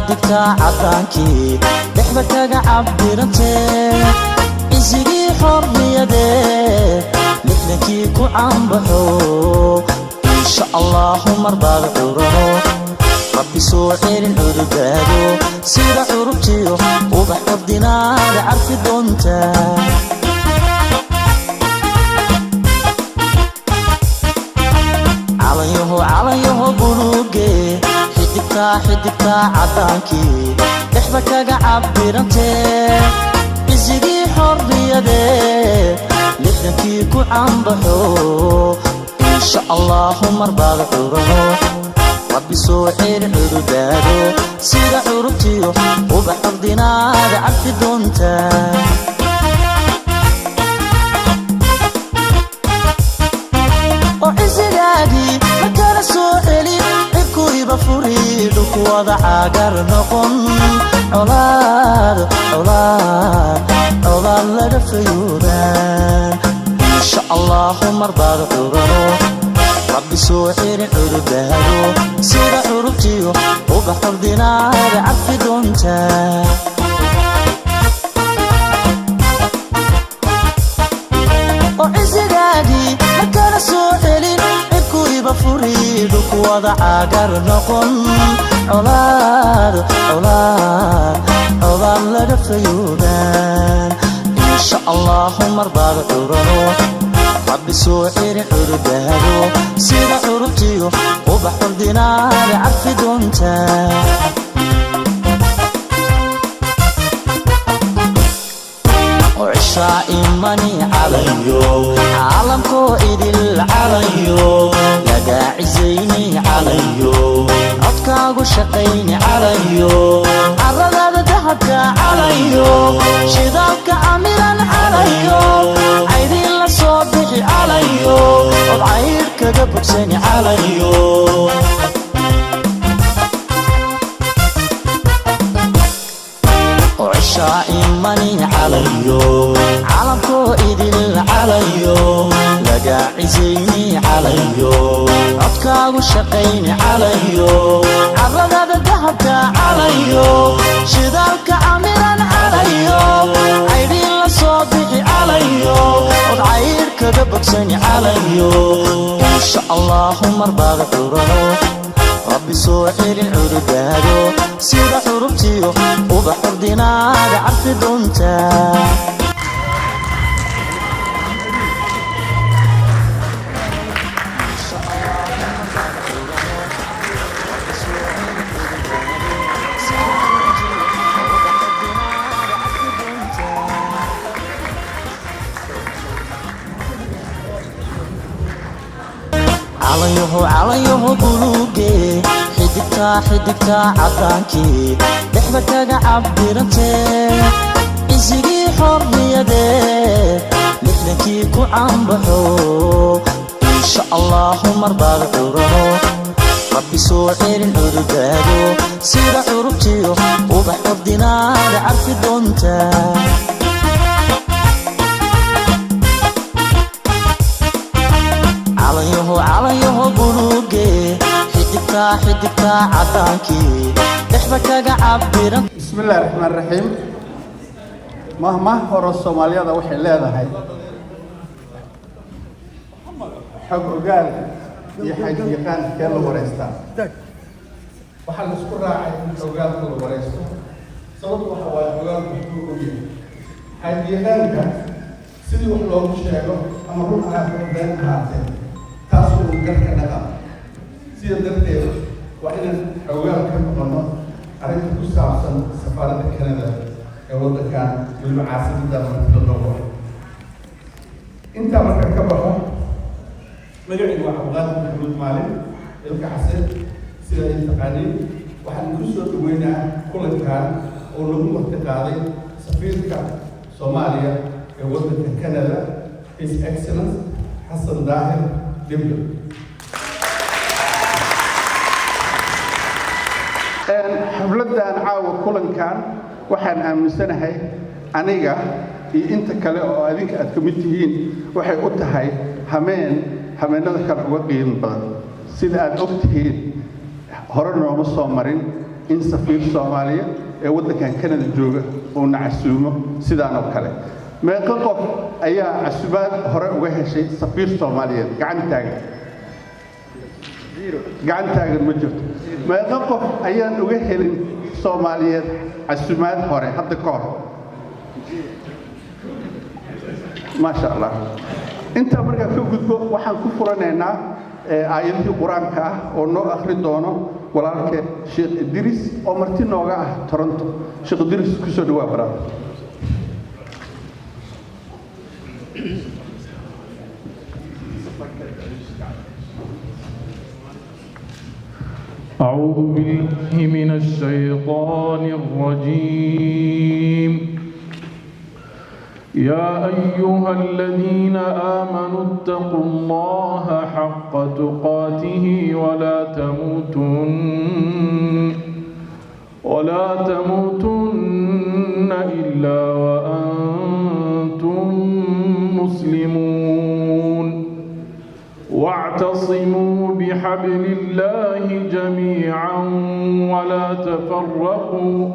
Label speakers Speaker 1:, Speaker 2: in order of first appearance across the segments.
Speaker 1: xidigta cadaankii dhexda kaga cabirantee isigii xorriyadee lixdankii ku caanbaxo insha allahu marbaad curano rabbi soo celin cududaado sida curubtiyo ubax ordinaada carfi doonta calanyaho buluuge xidigta cadaankii dhexda kaga cabirantee isigii xorriyadee lixdankii ku caanbaxo insha allahu marbaad curano rabbi soo celin cududaado sida curubtiyo ubax ordinaada carfi doonta oo cisigaagii ma kala soo celin cirkuyba furi dhulku wada caagar noqon colaad laga fayoodan insha allahu marbaad curano rabbi soo celin cududaado sida curubtiyo ubax ordinaada carfi doonta oo cisigaagii ma kala soo celin cirkuyba furi dhulku wada caagar noqon colaad laga fayoodan insha allahu marbaad curano rabbi soo celin cududaado sida curubtiyo ubax ordinaada carfi doonta وعشاء إيماني عليو عالمكو إيدي العليو لقى عزيني عليو عطكاقو شقيني عليو عرض دهبك عليو شذابك أميرا عليو عيدي لصوبحي عليو وضعيرك قبكسيني عليو وعشاء إيماني عليو عالمكو إيدي عليو لقى عزيني عليو عطكاقو شقيني عليو عرض دهبك عليو شذابك أميرا عليو عيدي لصوبحي عليو وضعيرك قبكسيني عليو إن شاء الله مرباغ عرانو rabbi soo celin cududaado sida curubtiyo ubax ordinaada carfi doonta calanyaho buluuge xidigta cadaankii dhexda kaga cabirantee isigii xorriyadee lixdankii ku caanbaxo insha allahu marbaad curano rabbi soo celin cududaado sida curubtiyo ubax ordinaada carfi doonta calanyaho buluuge xidigta cadaankii dhexda kaga cabiran
Speaker 2: bismillaahi raxmaani raxiim mahmah hore Soomaaliyada waxay leedahay xog ogaal iyo xaqiiqan kee la wareystaa waxa la isku raacay in ogaalka la wareysto sababtu waxa waa ogaalku wuxuu ogyahay xaqiiqanka sidii wax loogu sheego ama run aan been ahaatee taas uu garka dhaqan sida darteed waa inaan xogaal ka noqono arrinta ku saabsan safaaradda Canada ee waddankan weliba caasimadda Montreal intaa marka ka baxo magacaygu waa Cabdulqaadir Maxamuud Maalin ilka xasan sida ay taqaaniin waxaan ku soo dhaweynaa kulankan oo lagu martiqaaday safiirka Soomaaliya ee waddanka Canada His Excellency Xasan Daahir Diblo xafladan caawa kulankan waxaan aaminsanahay aniga iyo inta kale oo adinka aad kamid tihiin waxay u tahay hameenada kale uga qiimo badan sida aad og tihiin hore nooma soo marin in safiir Soomaaliya ee waddankan Canada jooga oo nacasuumo sidaan oo kale meeqa qof ayaa casubaad hore uga heshay safiir Soomaaliyeed gacan taagan ma jirto meeqa qof ayaan uga helin Soomaaliyeed casubaad hore hadda ka hor ما شاء الله أنت مرجع في جدبو وحن كفرنا آيات القرآن كه ونو آخر دونه ولا لك شيخ إدريس أو مرتين نوجع تورنتو شيخ إدريس كسر دوا برا
Speaker 3: أعوذ بالله من الشيطان الرجيم يا أيها الذين آمنوا اتقوا الله حق تقاته ولا تموتن إلا وأنتم مسلمون واعتصموا بحبل الله جميعا ولا تفرقوا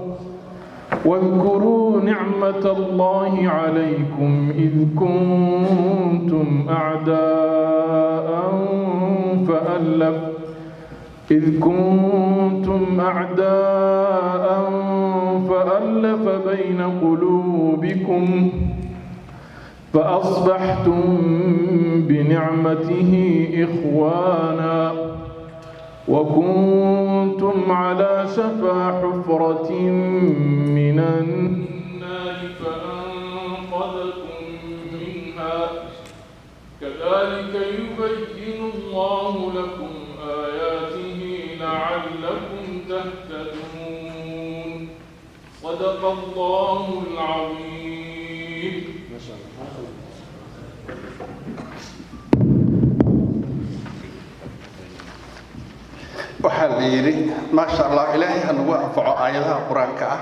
Speaker 3: واذكروا نعمة الله عليكم إذ كنتم أعداء فألف بين قلوبكم فأصبحتم بنعمته إخوانا وكنتم على شفا حفرة من النار فأنقذكم منها كذلك يبين الله لكم آياته لعلكم تهتدون صدق الله العظيم
Speaker 2: waxaa la yiri ma sha Allah ilaahay anagu anfaco aayadaha quraanka ah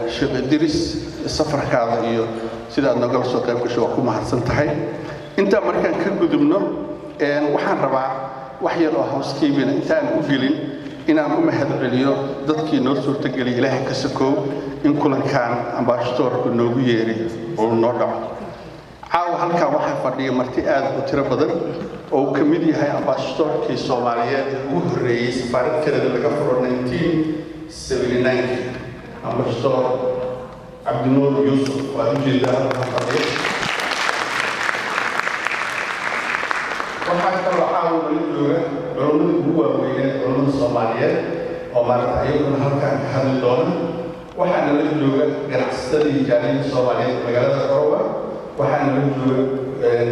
Speaker 2: Sheikh Idris safarkaada iyo sida aad naga soo qayb gasho ku mahadsan tahay inta markaan ka gudubno waxaan rabaa wax yar oo housekeeping intaan u gelin inaan u mahad celiyo dadkii noo suurtageliyay ilaahay ka sakow in kulankan ambassadorku noogu yeeray oo noo dhaco caawa halkan waxaa fadhiya marti aad u tiro badan oo ka mid yahay ambassadorkii Soomaaliyeed ugu horeeyay safaarad Canada laga furo 1979 ambassador Abdullah Yusuf waa ujeedaa waxaa kaloo caawa la jooga culimada ugu waaweyn culimada Soomaaliyeed oo maanta ayaguna halkan ka hadli doona waxaana la jooga ganacsatada jaaliyadda Soomaaliyeed magaalada Garowe waxaana la jooga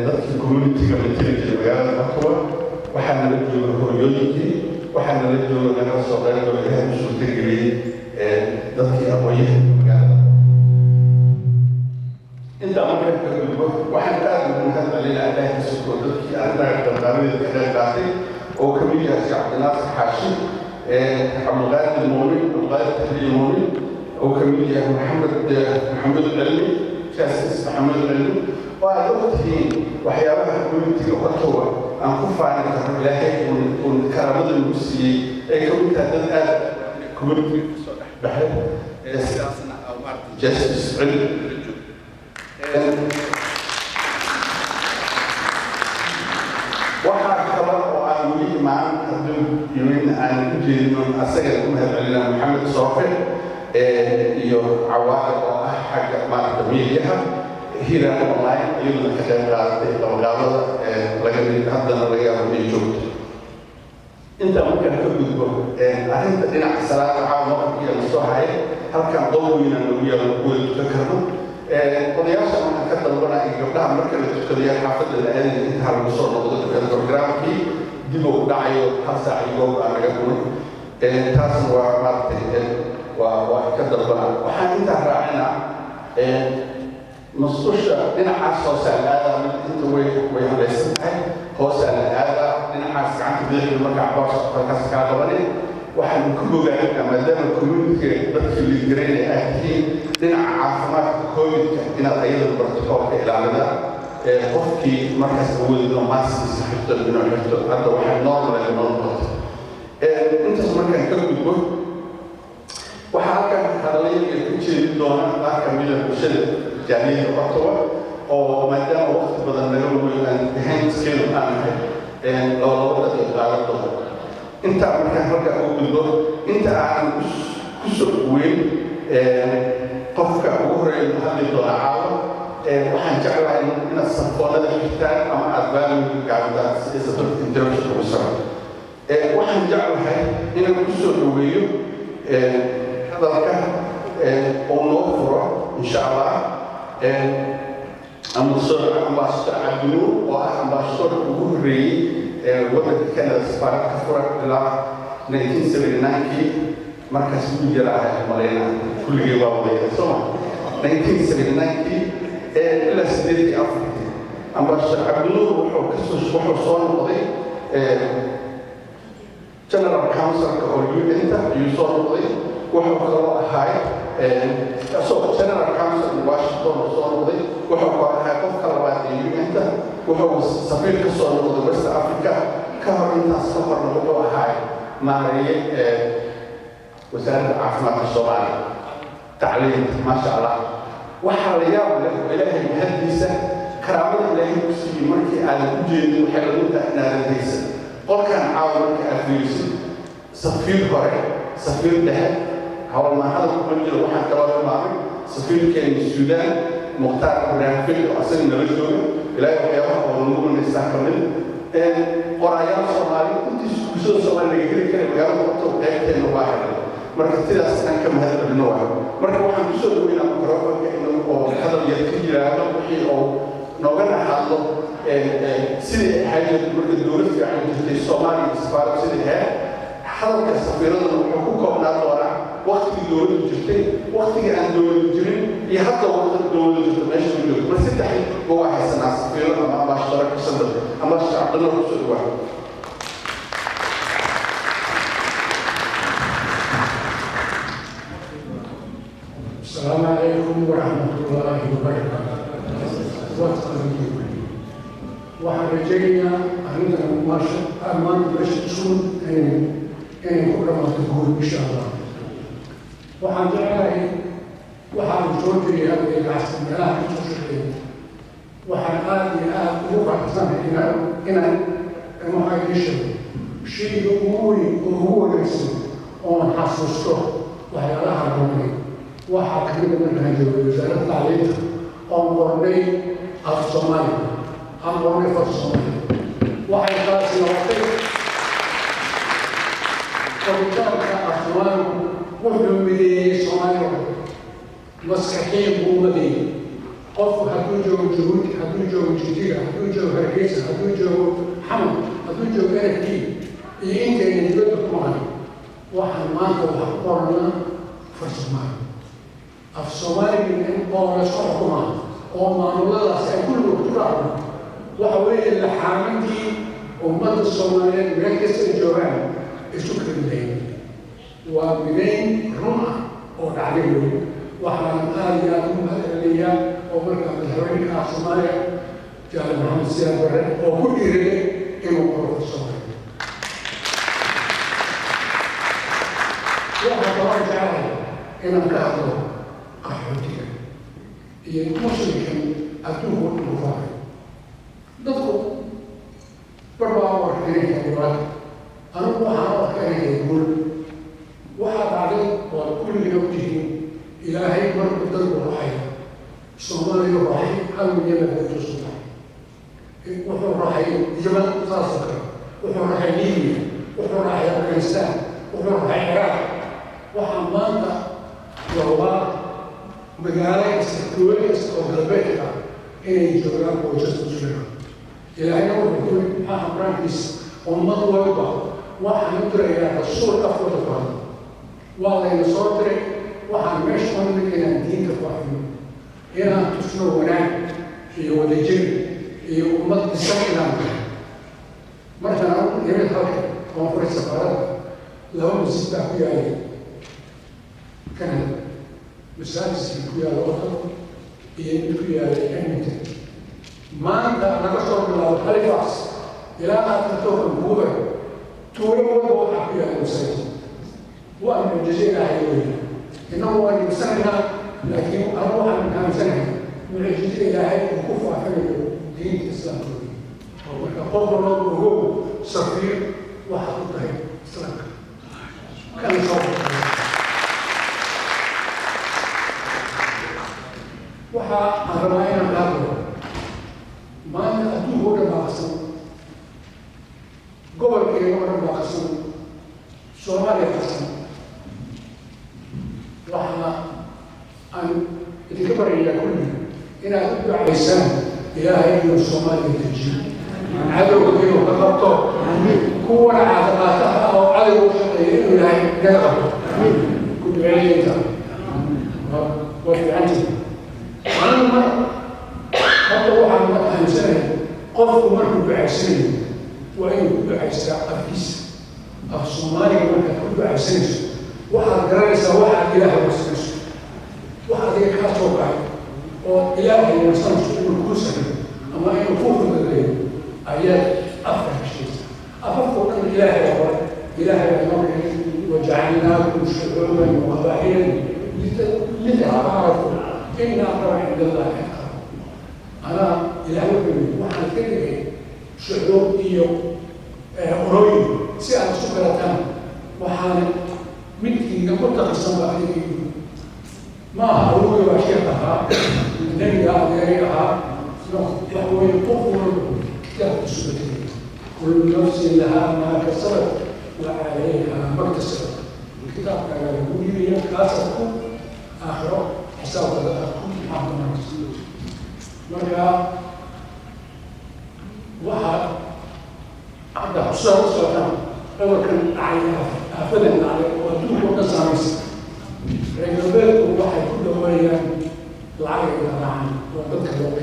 Speaker 2: dadka community-ga matalaha magaalada Garowe waxaana la jooga hooyooyinkii waxaana la jooga naga soo qaybgalay ilaahay u suurtageliyay dadkii aqoonyaha magaalada inta markaa ka gudbo waxaan aad ugu mahadcelinayaa ilaahay ka soo dadkii arrinta barnaamijka ka qayb qaatay oo ka mid yahay Cabdinaasir Xaashi Abdulqaadir Muumin Tahliil Muumin oo ka mid yahay Maxamed Cilmi جاسس محمد علي وأدوتي وحيابها كوميتي وقتها أن كفانا كهربلاء ونكرمد المسيء كوميتي هذا كوميتي بحب سياسنا أو جاسس علم waxaa kale oo aan weli imaan hadduu yimin aan ku jeedin asaga mahad celina Maxamed Soofe iyo cawaad oo ah xagga maarta miidiyaha hiraan online iyadoo ka qayb qaadatay qabqaabada laga haddana laga yaabo inay joogto inta markaan ka gudbo arrinta dhinaca salaada caawa waqtiga la soo hayay halkan doweyna lagu yaabo kuwa tukan karno odayaasha waxaan ka dalbanaya gabdhaha marka la tukadayo xaafadda la aadayo intaa lagu soo noqdo tukada programkii dib u dhacayo hal saac iyo goob aan naga gurin taasna waa maaragtay waa ka dalbanaa waxaan intaa raacinaa musqusha dhinacaas hoosaan aadaa inta way halaysan tahay hoosaan aadaa dhinacaas gacanta bidixda markaa boos halkaas kaa qabanay waxaan ku bogaanaa maadaama community dadkii liidgareynay aad tihiin dhinaca caafimaadka covidka inaad ayada bartokoolka ilaalida qofkii markaas awoodino maaskiisa xirto inuu xirto hadda waxay normal noqon doonta intaas markaan ka gudbo waxaa halkan hadallayga ku jeedi doona qaar ka mida bulshada jaamiyadda Ottawa oo maadaama waqti badan naga weyn aan ahayn skill aan ahay laba daqiiqo qaadan doono inta markaan halka ugu gudbo inta aan ku soo weyn qofka ugu horeeya hadii doona caawa waxaan jeclahay inaad safoonada xigtaan ama aad baalmi gaabtaan si sabab introduction ugu socdo waxaan jeclahay inaan ku soo dhaweeyo hadalka oo noo furo insha Allah ambassador Cabdinuur oo ah ambassador ugu horeeyay waddanka Canada safaarad ka furan ilaa 1979 markaas uu yaraa Mareyna kulligii waa wadayay Soomaa 1979 إلى سنة أفريقيا. أما عبد النور وحو صون قضي جنرال كونسل كأوليو أنت يصون قضي وحو قضاء هاي جنرال كونسل واشنطن صون قضي وحو قضاء هاي قف قضاء أنت وحو سفير كصون قضي وست أفريقيا كهر أنت سفر نقضاء هاي معي وزارة عافمة الصومالي تعليم ما شاء الله waxaa la yaab leh ilaahay mahadiisa karaamada ilaahay ku siiyey markii aan u jeedin waxay lagu tahnaaradaysan qolkan caawa markii aad fiirisid safiir hore safiir dhexe hawlmahada kuma jiro waxaan kaloo tilmaamay safiirkeeni Suudaan Mukhtaar Ibraahim Fil oo asaga nala jooga ilaahay waxyaabaha oo nagu wanaagsan ka mid qoraayaal Soomaali intii bulshada Soomaaliga heli kara magaalada Ottawa qaybteena waa xidhan marka sidaas aan ka mahadcelino marka waxaan ku soo dhaweynaa mikrofoonka oo hadal yar ka yiraahdo wixii oo nooga dhaxlo sidii hay'ad marka dowladda fiican jirtay Soomaaliya safaarad sidii hadalka safiirada wuxuu ku koobnaa doonaa waqtigii dowladda jirtay waqtigii aan dowladda jirin iyo hadda waqtiga dowladda jirta meesha ku jirto mar saddex oo haysanaa safiirada ama ambassador ka sanad ama shacabna ku soo dhawaado
Speaker 4: السلام عليكم ورحمة الله وبركاته. وحرجينا عندنا ماشي أمان باش تكون إن كل ما تقول إن شاء الله. وحنجعل وحنجوري هذا العصر لا تشوفين. وحنقالي وقع سنة إن المحايشة شيء أموري وهو نفسه ونحسسه وهي لها رمي. waxaa ka mid ah wasaaradda tacliinta oo qornay af Soomaali ama qornay af Soomaali waxay taasi noqotay qoritaanka af Soomaali wuxuu mideeyay Soomaaliya maskaxiin buumadii qofku hadduu joogo Jabuuti hadduu joogo Jigjiga hadduu joogo Hargeysa hadduu joogo Xamar hadduu joogo Erkii iyo intayna dibadda ku maqan waxaan maanta wax qornaa af Soomaali af Soomaali oo la soo xukumaa oo maamuladaas ay kullu ku raacaan waxa weeye la xaamintii ummadda Soomaaliyeed meel kasta ay joogaan isu keenay waa midayn run ah oo dhacday waxaan aad iyo aad u mahadcelinayaa oo markaa madaxweynaha af Soomaaliya Jaale Maxamed Siyaad Barre oo ku dhiirigay inuu qoro af Soomaali waxaa kaloo jeclahay inaan ka hadlo qaxootiga iyo muslimkan adduunka ugu faafay dadku barbaa warkiinka dhibaato anigu waxaan u arkaynaya guul waxaa dhacday oo kulligiina u tihiin ilaahay marku dadku raxay Soomaaliya raxay hal milyan oo tusuta wuxuu raxay Yemen saasoo kale wuxuu raxay Liibiya wuxuu raxay Afghanistan wuxuu raxay Ciraaq waxaan maanta waa magaalada tuulada oo galbeedka inay joogaan qoysas muslimiin ilaahay wuxuu ku xaqraankiis ummad walba waxaan u dirayaa rasuul afwada badan waa la soo diray waxaan meesha ku nidinaa diinta faafin inaan tusno wanaag iyo wadajir iyo ummad bisaynaan markaan aan yimid halka koonfurta safarada laba masjid baa ku yaalay Canada مساجد كويا الوطن كويا الأمنية ما أنت أنا بشرب من هاليفاكس إلى أن تتوقع البوبر تولي وضوء كويا المساجد وأنا من الجزيرة هايوية إنه هو يسمى لكن أروح عن سنة من الجزء إلى هذه الكفة في دين الإسلام وقبل هو سفير وحطه إسلام كان صوت وحا أرمائنا الأرض ما أدوه لما قسم قبل كي يمر لما قسم سومالي قسم وحا أن يتكبر إلى كله إن أدوه عيسان إلهي من الصومالي التجيب عدو كبير وتقطع كون عاداتها أو عدو شقيه إلهي نقطع كنت بعيد وفي عنتي أنا أطلع عن أنسان قف مركب بعسين وإن بعسين أفيس الصومالي مركب بعسين واحد جريسة واحد إله وسنس واحد يكاتب وإلهي يصنع كل سنة أما إنه فوق الليل آيات أفضل شيء أفضل أن إلهي هو إلهي المرء وجعلناكم شعوبا وقبائل لتعارفوا إن أقرب عند الله أتقاكم أنا إلهي وحنا كذا شعوب إيو قروي سأل سكرتان وحنا منكي نقول تقسم بعدين ما أروي وشيخها النبي أدريها وهو يطوف يحدث كل نفس لها ما كسبت وعليها ما اكتسبت الكتاب قال يقول لي كاسبكم آخره حساب ذاتكم محمد رسول مرة واحد عبد حسين السلطان هو كان عينه أفضل عليه ودوه نصاريس رجل واحد كله ويا العائلة معنا وضدك الوقت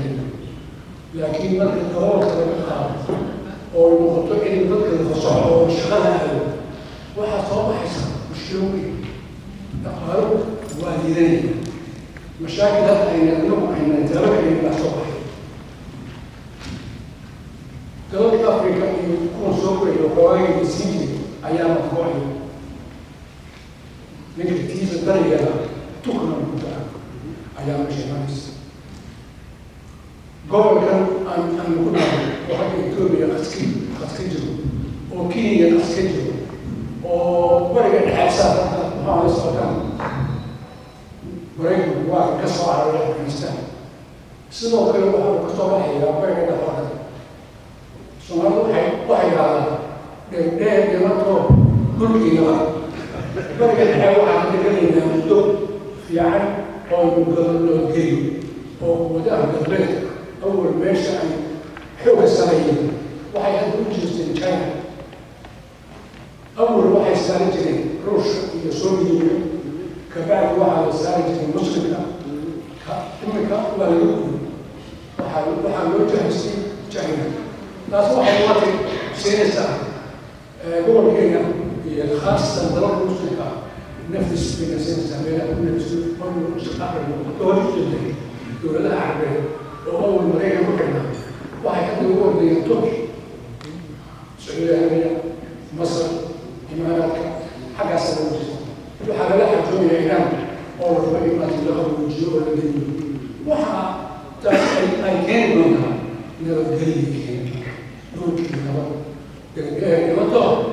Speaker 4: لكن مرة الدوار كان أو المقطعين ضد الفصاحة والشغلة واحد صباح حسن مشلوي قالوا والدين مشاكل أين النوم أين ترى أين صباح دولة أفريقيا يكون سوق القواعد السيدي أيام القواعد من كتير الدرجة تكمل أيام الشمس قبل كان أن نكون واحد إثيوبيا أسكيجو وكينيا أسكيجو وبرجع الحساب مع السلطان برجع واحد كسر على أفغانستان سنو كانوا واحد كسر واحد برجع الحوار سنو واحد على ده يمرتوا كل كيلو برجع الحوار عند كلنا مدة في عام أو مقدار كيلو وده مقدار أول ما يشتغل حول السنين واحد يدرس في تشاينا أول واحد يستخدم روسيا الصومالية كبعد واحد يستخدم مسلم كأمريكا ولا يوم واحد يوجه في تشاينا ناس واحد واحد سياسة قول كينيا هي خاصة دولة مسلمة نفس بين سياسة بين نفس من مستقبل دولة لها عربية وأول مريض مكنا واحد يقول لي تركي السعودية العربية مصر إمارات حاجة سووا كل حاجة لها جميع إيران أول مريض ما تلاقوا الجيو ولا دين واحد أي كان منها من الجليد تركي من الوطن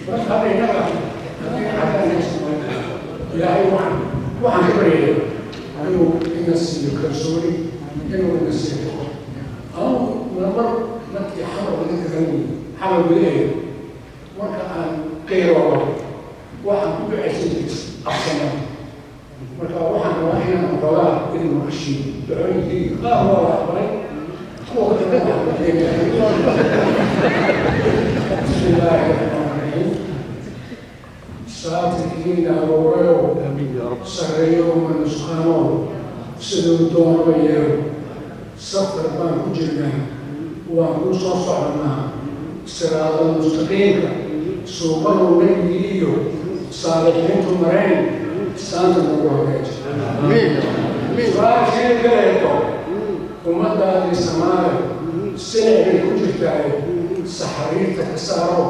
Speaker 4: بس هذا ينبغي إلهي وعن كبرية أنه ينسي الكرسولي أنه ينسي أو نمر نتي حمر بديك غني حمر بديه وكأن قيروا وعن كل عشرين أحسن وكأن واحنا مطلع إنه خشي دعوني لي هو أحبري هو بسم الله الرحمن الرحيم ساتكين أوريو سريو من سخانو سدو دون بيو سفر بان كجرنا وانكو صوصعنا سراط المستقيم سوقنا نبيو صالحين تمرين سانتا نبوهيج فاشين كريتو ومدى دي سمارة سنة كجرتاي saxariirta ka saaro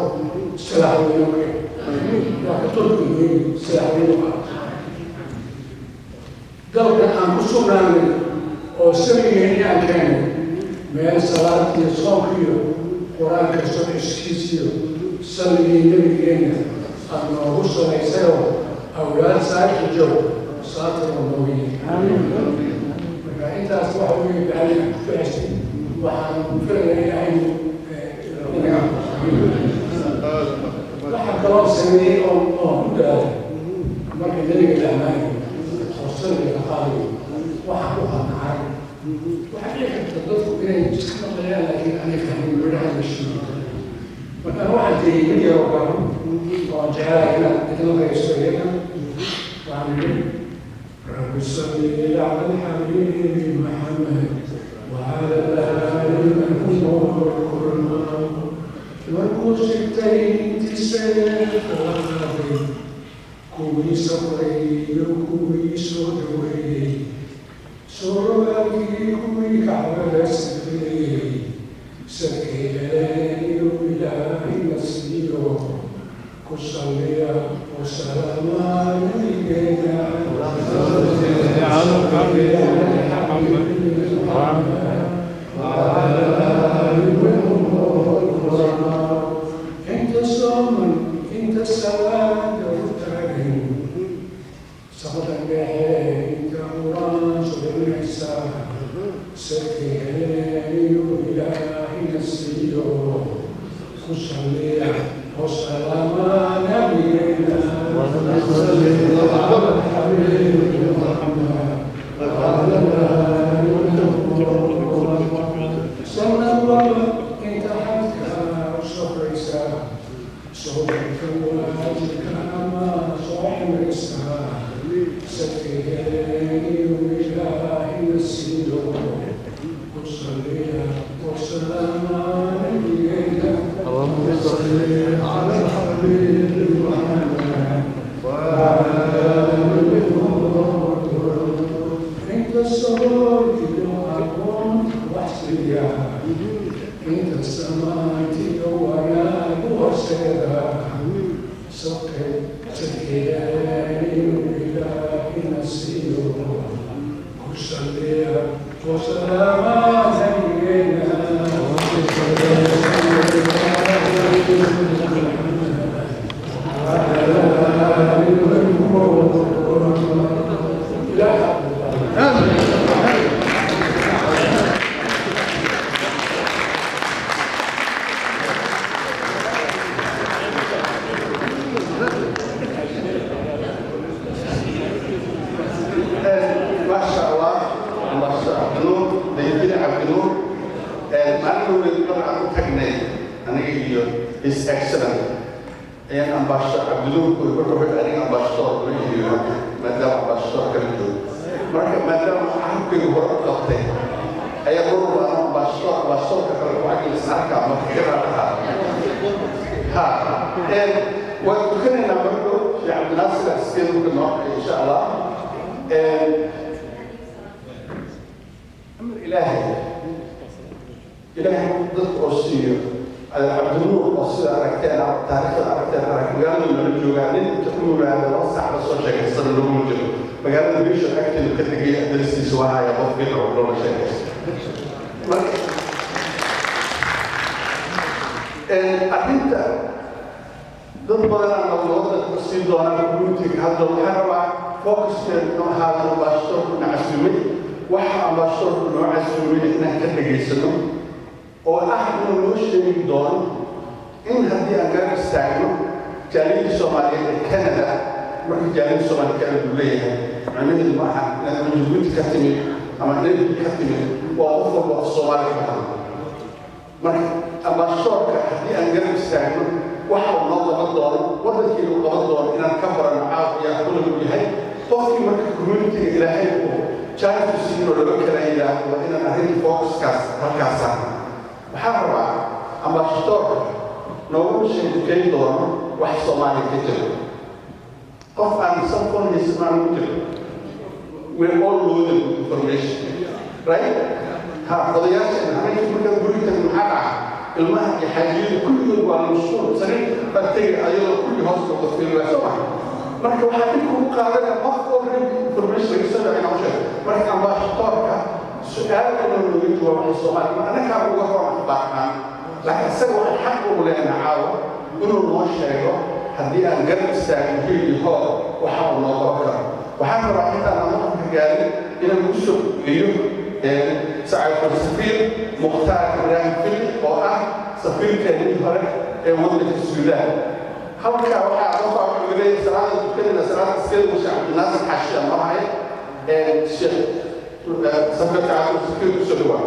Speaker 4: silaaxweyne waa ka tolkiyihiin silaaxweyne dalka aan ku sugnaanay oo samigeeni aan keenay meel salaad iyo soonka iyo qur-aanka sodciskiisiyo salligii nebigeena aad noogu samaysayoo awlaad saaki joog saatiro noogiye marka intaas waxa weeye bacalina ku ficistay waxaan filayaa inay waxaa kaloo sameeyey oo ku daalay marka nebiga la ammaanayo oo salliga la qaadayo waxaa ku qanacay waxaa dhici karta dadku inay iska maqlayaan laakiin aanay fahmin midhaha la sheegi marka waxaan tegey mid yaroo gaaban oo jecelahay inaad idinla qayso iyaga waxaan yidhi rabbi salli ala alxabiibi maxamed وعلى آل والمشركين تسير كوي صبري وكوي صدوي صرمالي كوي كعبة سفري سكيلاني وإلهي نسيرو كصليا وسلام علينا انت الصمد انت السواد والتعين صمدا انت قران صدر الحساب سكيني والهي نسير كصلي وسلام نبينا ونصلي على الحبيب محمد وعلى سنة الله انت حتى صبريسا صبرك وواجبك اما صاحب الاسلام سكيني وإلهي نسير وصلي وسلام عليك اللهم صل على الحبيب محمد وعلى آله انت الصبر واحسبها انت السماء وانا وسيدها سكيني وإلهي نسير وصلي وسلام علينا
Speaker 2: His Excellency and Ambassador Abdul Kurbut and Ambassador Madam Ambassador Kalito. Madam Happy work of the Ayabur Ambassador Kalwaki Saka Makira. And what can I number two? Nasser still not, inshallah. And Ilahi ضد أوسيو عبد النور أوسيو أركتين تاريخ أركتين مقالة من الجوانين تقولوا هذا وسع بس وشك يصير له موجود مقالة بيش أكتين كتجي درستي سواها يا بوف بيتر ولا شيء أنت ضد بدنا نقول التفصيل ده أنا بقولك هذا الحرب فوكس إنه هذا مباشر نعسوي وح مباشر نعسوي إحنا كتجي سنو وأحد من المشترين دون إن هذه أنجار استعملوا جالين الصوماليين كندا مرة جالين الصوماليين كانوا ليه عمل الماء لأن جبت كتمي أما نبي كتمي وأوفر الصومالي كمان مرة أما الشركة هذه أنجار استعملوا واحد نظام الدور وده كيلو قبض إن الكبر المعاق يأكل بهاي طفي مرة كوميونتي إلى هاي شايف السين ولا بكرة إلى وإن أهل فوكس كاس محررة أما الشرط نقول شيء كي دور واحد صومالي كتير قف عن someone يسمع كتير we're all loaded with information right قضيات أنا في مكان بريد المحررة المها يحاجين كل يوم مشهور سريع بتيجي أيوة كل هوست وتصير له سمع مركب حديثكم قاعدة أفضل information يسمع عن عشان مركب عم بحطارك سؤال إنه يجوا واحد سؤال أنا كان بقول واحد لكن سوى الحق ولا نعاون إنه نوشيء هدي أن قرب الساعة في هذا وحاول نطبقه وحنا رايحين أنا ممكن قال إلى المسلم اليوم سعيد السفير مختار إبراهيم فيلي وأنا سفير كان يفرق مدة السودان خلك واحد رفع من سلام كلنا سلام السيد وشعب الناس حشي معي الشيخ سفير تعالى السفير السودان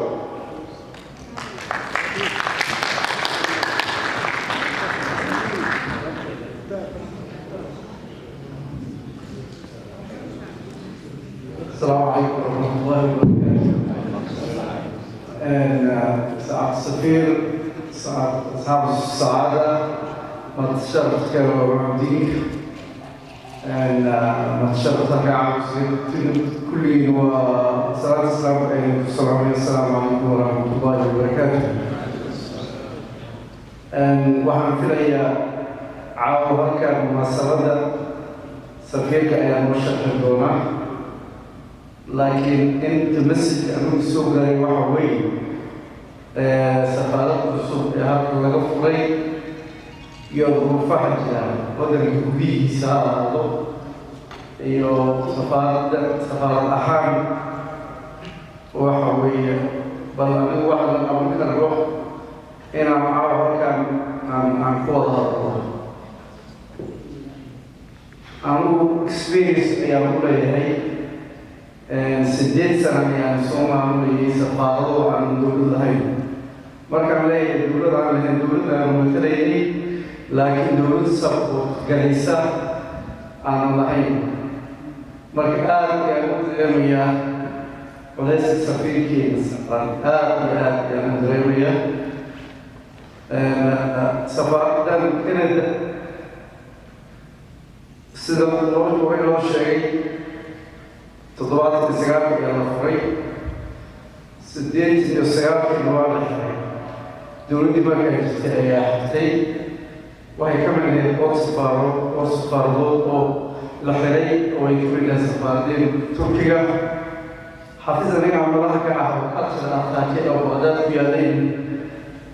Speaker 5: السلام عليكم ورحمة الله وبركاته. سعادة السفير، أصحاب السعادة، ما تشرفت كمعودين، ما تشرفت كل وصلاة السلام عليكم ورحمة الله وبركاته. waxaan filayaa caawa halkan munaasabada safiirka ayaa noo shaqeyn doona laakiin inta masjidka anugu soo galay waxa weeye safaarad cusub ee halka laga furay iyo duruufaha jira wadanka gudihiisa ha ahaado iyo safaarad ahaan waxa weeye bal anigu waxa la qaban karo inaan caawa halkan aan ku wada hadlo anigu experience ayaan ku leeyahay 8 sano ayaan soo maamulayay safaarado aan dowlad lahayn markaan leeyahay dowlad aan lahayn dowlad aan matalayay laakiin dowlad support galaysa aan lahayn marka aad ayaan u dareemayaa culayska safiirkeena safran aad ayaan u dareemayaa safaaradan Canada sida loo sheegay 79 ayaa la furay 89 waa la xiray dowladdii markaa jirtay ayaa xirtay waxay ka micneed safaarood oo la xiray oo ay ka mid yahay safaaradeen Turkiga xafiis aniga camalaha ka ah adka aqaatay oo adaad ku yaalayn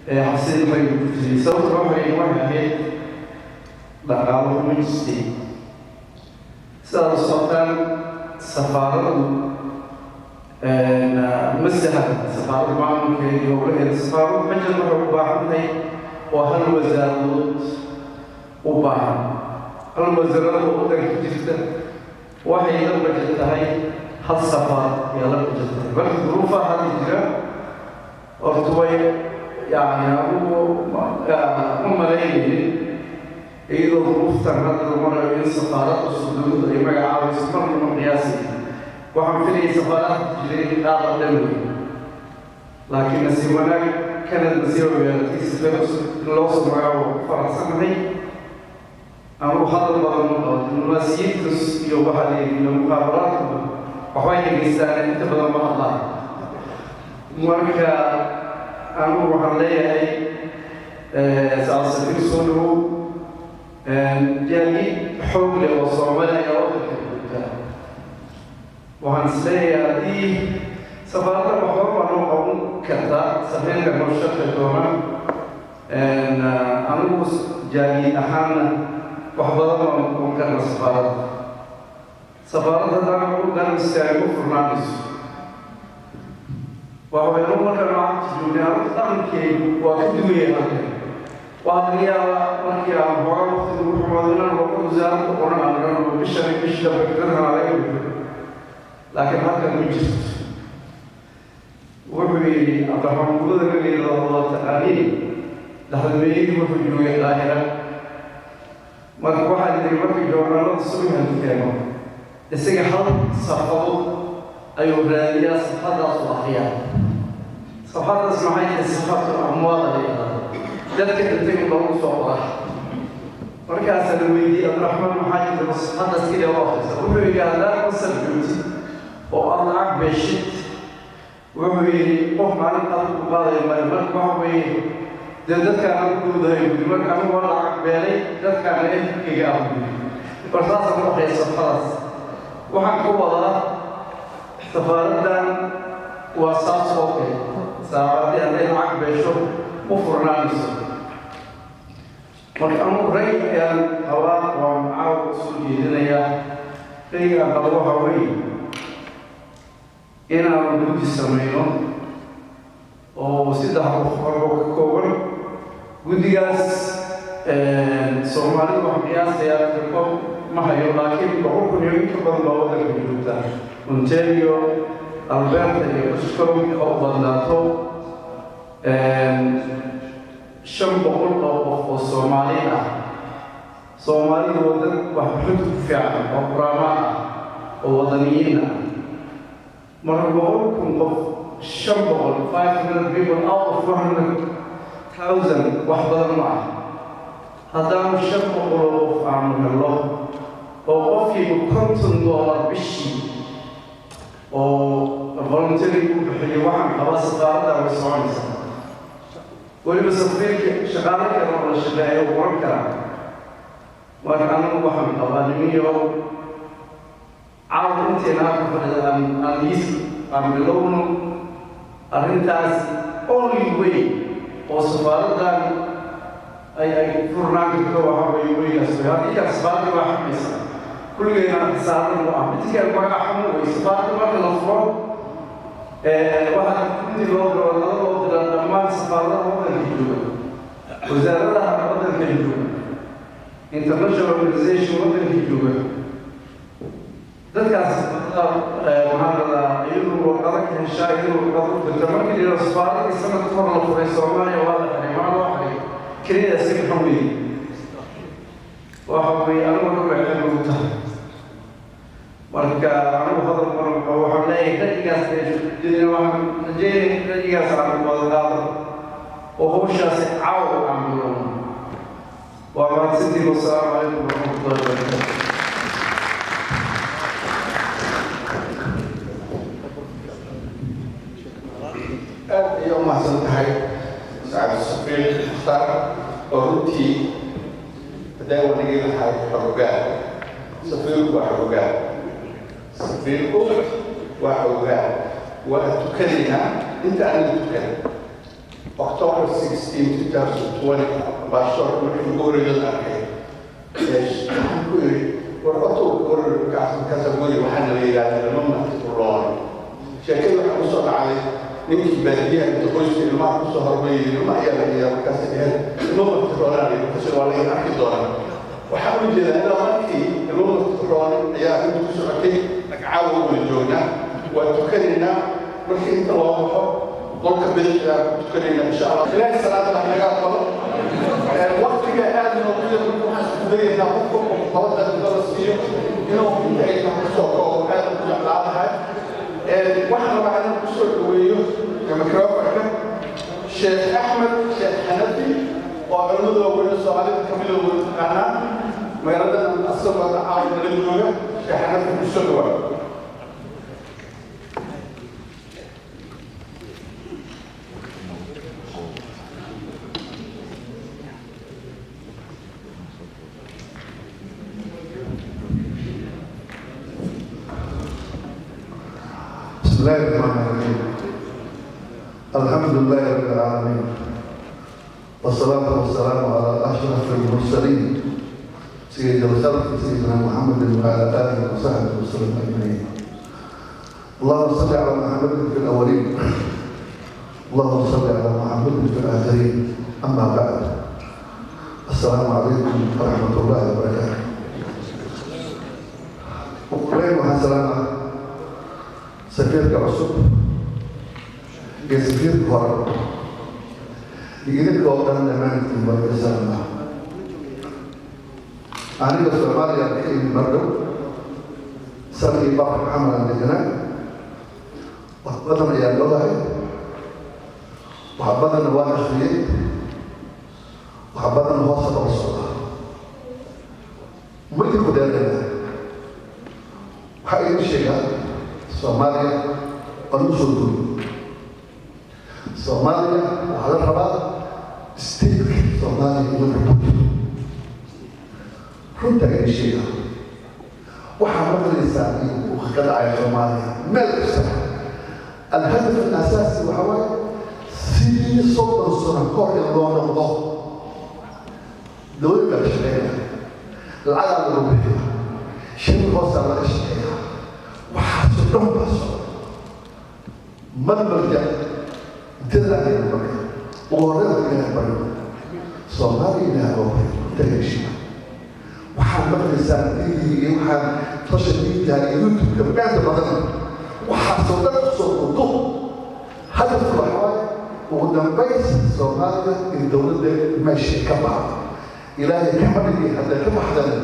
Speaker 5: xafiisyadii may ku jiray sababta waxay ahayd dhaqaalo ma jirtay sidaas socotaan safaaradu مسها سفارة معهم في يومين سفارة مجد وباعتني وهل وزارات وباع الوزارات وقدر جدا وحي لما جت هاي هل سفارة يلا جت بس ظروفها هذه الجرا أرتوي يعني هم ملايين إذا ظروف تنهض المرة بين سفارات والسدود لما يعاود سفر من قياسي وهم في سفارات جريء قاطع دولي لكن نسيبنا كانت نسيبه بيالتي سفر لوصل معه فرنسا مني أنا هذا الموضوع المسيح بس يوبها لي المخابرات وحوالي الإنسان أنت بدل ما الله مركا أنا وحليها هي سأصير صلوا جاني حول وصومنا يا وقت وهنسلي دي سفارة محور ونوعون كذا سفينة مرشد الدوما أنا بس جاني أحنا وحضرنا ممكن سفارة هذا نقول كان مستعمل فرنانديز وهو يوم كان معه جوني أنا تام كي وكدوية وهذا مركي عم بعض وحضرنا وكوزان وقرنا عنا وبشر بكرنا عليه لكن هذا المجلس وحوي أبراهيم قدر من الله تعالى لهذا الميت وحوي جوي الآخرة ما واحد اللي مركي جوانا الله سمي هالكلام السجى حظ صفوا أيوة بلادية صفات صلاحية صفات اسمعي صفات الأموال ذلك التي الله صعبة مركز الميت أبراهيم محاجد بس هذا سكيل واحد وحوي قال لا نصل بيوتي والله بشت وهو قف على الأرض وقال يا ملك وهو dee dadkaana u guudahay gudi marka anigu waa lacag beelay dadkaana ehelkayga ah gudi mar saasa ku waxaysa khalaas waxaan ka wadaa safaaraddan waa saas oo kale saafaaradii hadday lacag beesho u furnaanayso marka anigu raygaan qabaa waa macaaw soo jeedinayaa raygaan qaba waxa weeye inaanu guddi samayno oo saddex qof oo ka kooban guddigaas Soomaalidu wax qiyaasayaa firqo ma hayo laakiin 100,000 iyo inta badan baa waddanka joogta Ontario, Alberta iyo British oo badnaato 500 oo qof oo Soomaali ah Soomaalidu waddan wax xud ku fiican oo quraama ah oo waddaniyiin ah marka 100,000 qof 500 people out of 400,000 wax badan ma ah haddaanu 500 qof aanu helo oo qofkiiba $50 bishii oo voluntary u bixiyo waxaan qabaa safaaradda way soconaysaa weliba safiirka shaqaale kale oo la shaqeeyo qoran karaa marka anigu waxaan qabaa nimiyo caawa inteena ka fadhida aan bilowno arrintaas only way oo safaaraddan ay furnaan karto waxa weeye weygaas wey haddii kaa safaaradda waa xamaysa kulligeena saaran u ah midkaan magaca xamu wey safaaradda marka la furo waxaa intii loo diro laga loo dira dhammaan safaaradaha waddanka jooga wasaaradaha waddanka jooga international organization waddanka jooga dadkaas waxaan radaa iyadu warqado ka heshaa iyadu warqado u dirta markii la yidhaho safaaradii sanadka hor la furay Soomaaliya waa la xiray maa loo xiray keliya si maxaa weeye waxa weeye anigu dhan bay xil ugu tahay marka anigu hadal maran waxaan leeyahay ra'yigaas waxaan rajeynaya ra'yigaas aan wada qaado oo hawshaasi caawa aan bilowno waa mahadsantiin wasalaamu calaykum waraxmatullahi wabarakaatu
Speaker 2: iyo mahadsan tahay sacad safiir mukhtaar oo runtii hadday wadhigi lahay xogogaan safiirku waa xogogaan safiirku waa xogogaan waa tukanaynaa inta aniga tukan October 16, 2020 baashoor markii ugu horreeyay arkay waxaan ku yidhi warqadda ugu horreeyay kaasa guri waxaana la yidhaahdaa lama maqtuuloon sheekada waxaa ku soo dhacday ninkii baadiyaha inta qoyska ilmaha ku soo hormariyay ilma ayaa la yidhaha markaas ahayd ilma maqtuuloonaan kasi waa laga arki doonaa waxaa u jeedaa ilaa markii ilma maqtuuloon ayaa arrinta ku socotay caawa wada joognaa waa tukanaynaa markii inta loo baxo qolka bidixda ku tukanayna insha Allah ilaahay salaada naga aqbalo waqtiga aad noogu yar waxaan isku dayaynaa qofka qabada dala siiyo inuu inta ay ku soo koobo aad u jeclaadahay waxaan rabaa inaan ku soo dhaweeyo mikrofonka Sheekh Ahmed Sheekh Hanafi oo culimada waaweyn Soomaalida ka mid ah oo taqaanaa magaalada asagoo caawa la jooga Sheekh Hanafi ku soo dhawaado
Speaker 6: بسم الله الرحمن الرحيم الحمد لله رب العالمين والصلاة والسلام على أشرف المرسلين سيد الخلق سيدنا محمد وعلى آله وصحبه وسلم أجمعين اللهم صل على محمد في الأولين اللهم صل على محمد في الآخرين أما بعد السلام عليكم ورحمة الله وبركاته وقلنا حسنا سفيرك عصب يا سفيرك هرب يجيلك وقتنا نمان في المركزنا أنا بس المال يأتي المرد سامي بحر حمل عندنا وحبطنا يا الله وحبطنا واحد شيء وحبطنا وسط الصلاة ملك خدامنا حقيقة شيء Somalia penuh Somalia وهذا الرباط ستيك صومالي وليفربول runta ay sheegaan waxaa maqlaysaa iyo ka dhacay Soomaaliya meel kasta الهدف الأساسي وهو سيدي صوت الصناعة اللي نقضه دول الشريعة العالم الأوروبي شنو وصل الشريعة وحاسبهم بس ما نرجع تلا المرة ورد من المرة صومالي نهار تلاشى وحمد رسالتي وحن تشديد يعني يوتيوب كمان بدل وحصلت صوته هدف الحوار وقدام بيس صوماليا الدولة ماشية كبعض إلهي كمان اللي هذا كم حدا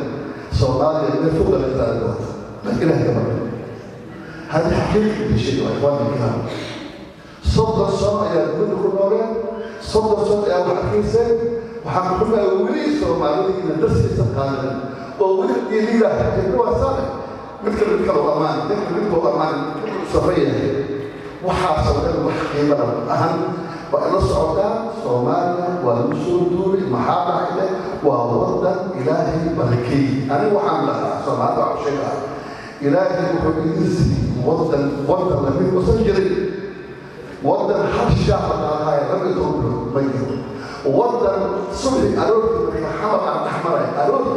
Speaker 6: صوماليا نفوق الثلاث لكن إلهي كمان هذه حقيقة شيء إخواني الكرام صوت الصوت يا كل كلورين صوت الصوت يا وحكيسين وحكمنا ولي صوماليا إن درس استقالة وولي يليلا يكون صالح مثل الكلام أمان مثل أمان صفية وحاصل الوحكي أهم وإن السعودية صوماليا والمسؤول دولي محابة إليه ووطن إلهي ملكي أنا وحاملها صوماليا وعشيرها إلهي وحبيزي وطن لمن مسجري وطن حر الشعب هاي لم يتوقف ميت وطن صلي أروح محمد عبد الحمراء أروح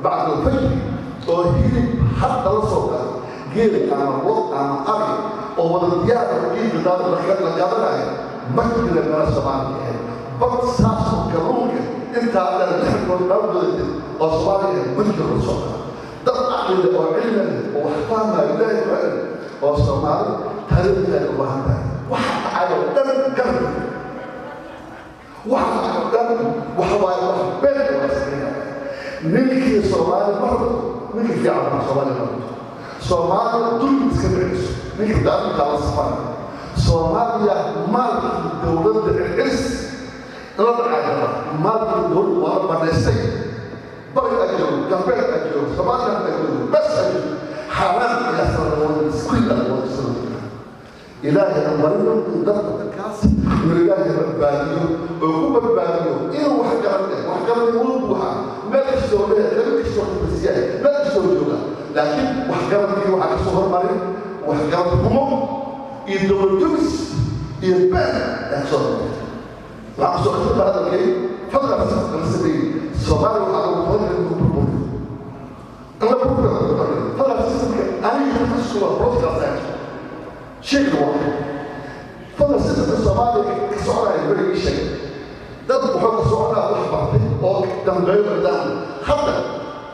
Speaker 6: بعد الفجر وهيلي حتى الصوت غير أنا وقت أنا أبي وولديات الجيل ده الرجال مكتب لنا سبعين بس ساس كلامك أنت على اللحم والنبض وصباحي مكتب الصوت تطلع من وعلم وحفظنا إلهي وعلم وصباحي تربية الوهمة وحتى على الدم كرم وحتى على الدم وحواي وحبين وسكينة نلقي صومالي مرض نلقي في عالم صومالي مرض صومالي دول مسكبرس نلقي دارم كالا صفان صوماليا مالك دولة العرس رضع مالك دول وربا نسي بغي أجل كفير أجل صوماليا أجل بس أجل حرام يسر والسكيلة والسلام إلهي أمرنا ضربة الكاس من إلهي ربانيه وكوب ربانيه إيه وحكرني ولوبها ما تشتغل بها لا تشتغل بالسياحة لا تشتغل جوها لكن وحكرني وحكسوها مريم وحكرني همم يدور الجبس يبان يحصل وعكسوا أكثر هذا الكلام فضل السبيل صومالي وعلى وطن الكبر أنا بقول فضل السبيل أنا يحصل بروفيسور شيء واحد فضل سيستم الصومالي كسعرها يبري شيء ده بحط سعرها وحبه أو دم غير دم حتى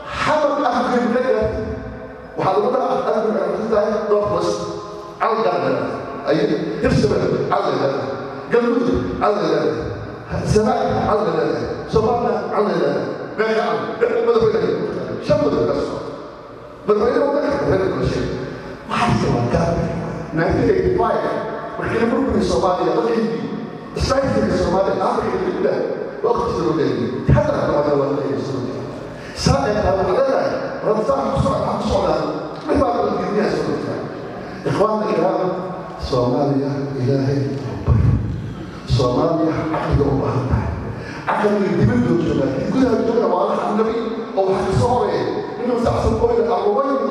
Speaker 6: حمل أهل البلد وحضرتها أهل البلد ضغط على الجنة أي يرسم على الجنة قلبه على الجنة سماء على الجنة صبرنا على الجنة ما يعلم ماذا بينه شمل الأسود بالغير وذكر هذا كل شيء ما حصل كامل 1985 وكان بروح الصومالية غير استعيد الصومالية أفريقيا الأولى وقت السوداني حتى لما تولى السودان سائق هذا الغداء رد صاحب بسرعة السودان من بعد الجميع السودان إخواننا الكرام صوماليا إلهي ربنا صوماليا عقل الله عقل الدمج والجمال يقولها الجملة وعلى النبي أو حق صهره إنه استحسن قوي الأربعين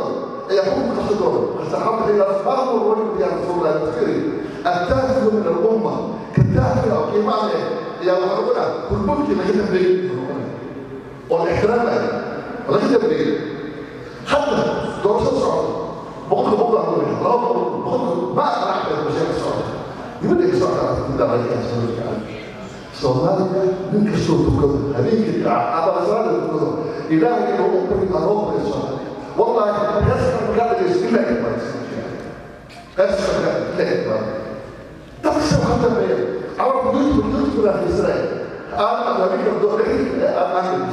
Speaker 6: يقوم بتصدره فاستحب إلى أسباب الرجل يا رسول الله التفكيري التافه من الأمة كالتافه أو كيمانه يا ربنا كل ممكن لكن تبليغ والاحترام لكن تبليغ حتى دراسة الصعود بقول ما أقرأ بمشاكل الصعود يبدأ يصعد على الدولة صوماليا من كسوته كذا هذيك على صار كذا إلهي إنه أمر أروح للصوماليا والله يسمع مقابل يسمع لك يسمع لك تقسم خطر بيه عرب يدخل في إسرائيل أنا أمريكا الدولين أنا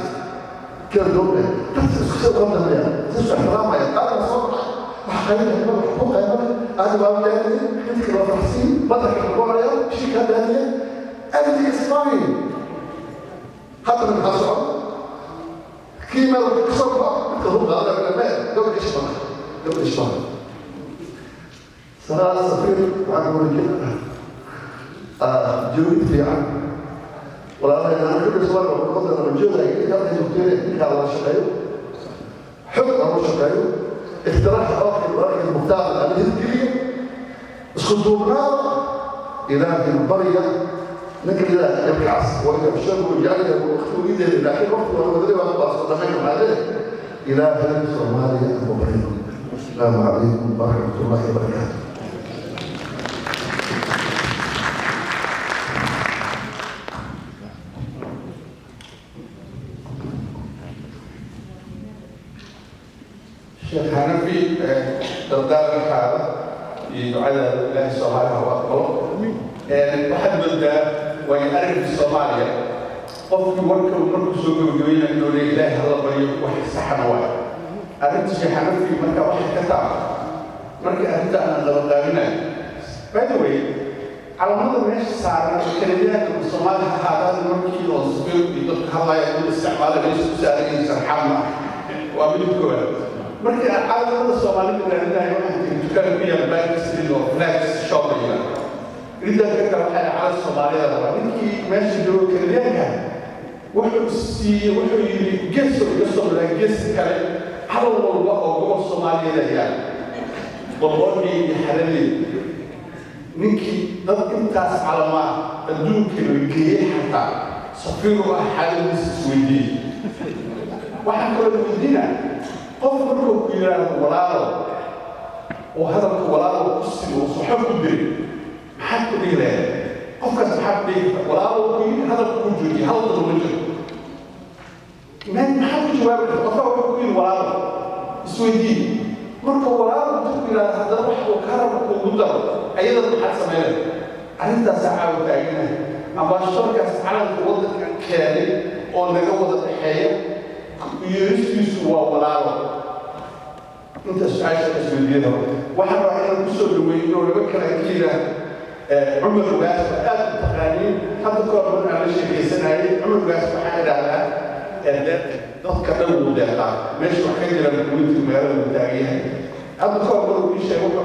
Speaker 6: كالدولة تقسم خطر بيه تسمع حرام أنا صبر وحقيقة حقوق أنا بقول لك أنت كما تحسين بدك القرية شيء كذا أنت إسرائيل حتى من حصل كيما تصبح تهرب هذا من الماء قبل إشباه صار سفير وعن مرجع جويت في عام ولا أنا كل سؤال بقول أنا بنجوز أكيد كم يزوجين كذا شقيو حكم أو شقيو اقتراح آخر رأي المختار على الهندية اسكتونا إلى البرية نقل إلى الكعس وإلى الشرب والجاية واختو إيده لكن وقت ما بدري وأنا بصدقين عليه إلى هند صوماليا المبرين. السلام عليكم ورحمة الله وبركاته.
Speaker 2: الشيخ حنفي دردار الحالة على الله الصومالي وأقوى واحد بدأ ويعرف الصوماليا قف ورك ومرك سوق وجوينا إنه لله الله بريء واحد سحن واحد أردت الشيخ حنفي مركا واحد كتاب مركا أردت أن غلطاننا by the way على مدى ماشي صار الكلمات الصومالي هذا المركي والصبير يدق هذا يقول استعمال ليش سارين سرحمة وأبيكوا marka caalamada Soomaalidu raadinayaan waxay dukaan ku yaal baakisii oo flags shopping ridda ka waxa caalamada Soomaalida waa ninkii meesha joogo kaliyaanka wuxuu yiri geeso iga soo maray gees kale hal walba oo gobol Soomaalida yaal boqorkii xalali ninkii dad intaas calama adduunka loo geeyay xataa safiir waa xaaladdiisa isweydiiyay waxaan kaloo weydiinaa قف مركو كيران ولاله وهذا ولاله قصي وصحاب كبير حد كبير قف كاس حد ولاله كبير هذا كوجودي هذا ضروري ما حد جواب قفا كبير ولاله سويدي مركو ولاله كبير هذا واحد وكرم وقدر ايضا حد سمعنا انت ساعه وتاعنا اما الشركه على الوضع كان او نغوض الحياه يرسل ولاله انت عايش اسمه واحد راح يوصل لوين ولا بكره كده عمر الواسع قال التقاليد حتى كون على شيء سنه عمر الواسع حاجه على ضغط كدو ده ماشي وحكي لما كنت في المدارس التاريخيه هذا كون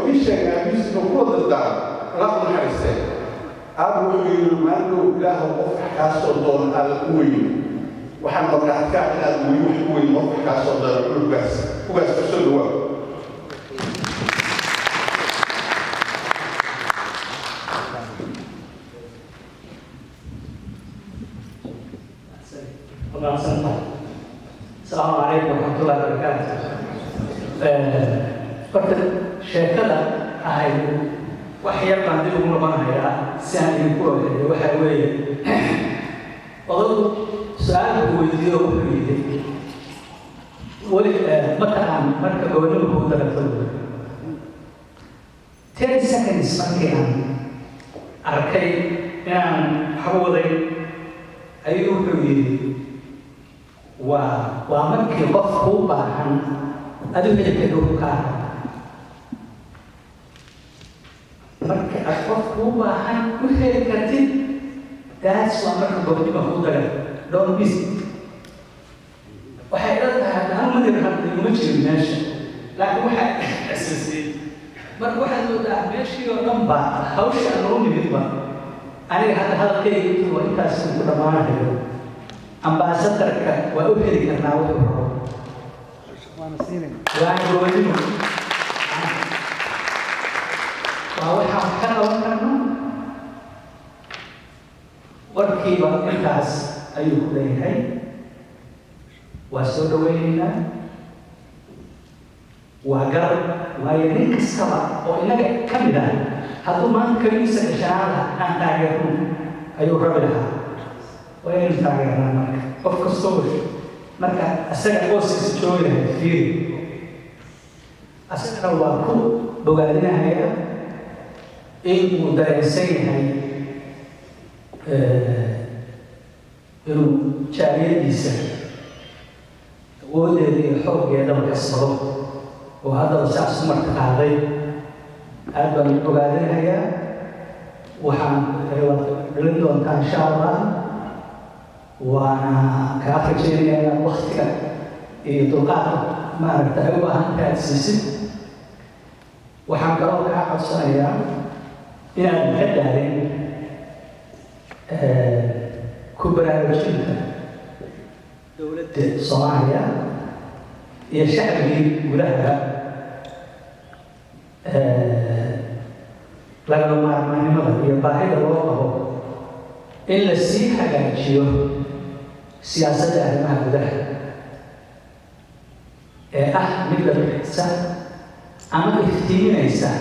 Speaker 2: في شيء عايز نقول ده رقم حسين ابو يمانو له وفح كاسودون على الوين waxaan markaa ka aad wax weyn oo ka soo daray ugaas soo dhawaad
Speaker 7: السلام عليكم ورحمة الله وبركاته. قلت شيخنا هاي وحياة قنديل ومرمى هيا سامي يقول وحوي أظن سؤال ويديو وحيد مثلا مركب قولوا هو تلفون 10 seconds مركان أركي يعني حوضي أيوه وحيد ومركي قفه باحن أدوه يكدوه كار مركي قفه باحن وحيد كتير that's ومركي قولوا هو تلفون don't miss it. waxay leedahay hal madar hadda ma jirin meesha laakiin waxa asasay marka waxa loo daa meeshii oo dhan ba hawsha loo nimid ba aniga hadda halkayga waa intaas ku dhamaanayo ambassadorka waa u heli karnaa wuxuu rabo waana siinay waa go'aanimo waa waxa ka qaban karnaa warkiiba intaas ayuu ku leeyahay waa soo dhaweynayna waa garab waayo nin kastaba oo inaga ka mid ah hadduu maanta kaliisa gashaada aan taageerno ayuu rabi lahaa waa inaynu taageernaa marka qof kastoo marka asaga qoyskiisa joogayahay fiiri asagana waa ku bogaadinahaya in uu dareensan yahay inuu jaariyadiisa awoodeeda iyo xooggeedaba kasbado oo haddaba saas u martaqaaday aad baan ogaadinayaa waxaan dhalin doontaa insha allah waana kaa rajeynayaa inaad waktiga iyo dulqaadka maaragta ay u baahan tahay aad siisid waxaan kaloo kaa codsanayaa inaadan ka daalin ku baraarujinta dowladda Soomaaliya iyo shacabkii gudaha lagama maarmaanimada iyo baahida loo qabo in la sii hagaajiyo siyaasadda arrimaha gudaha ee ah mid la bixisa ama iftiiminaysa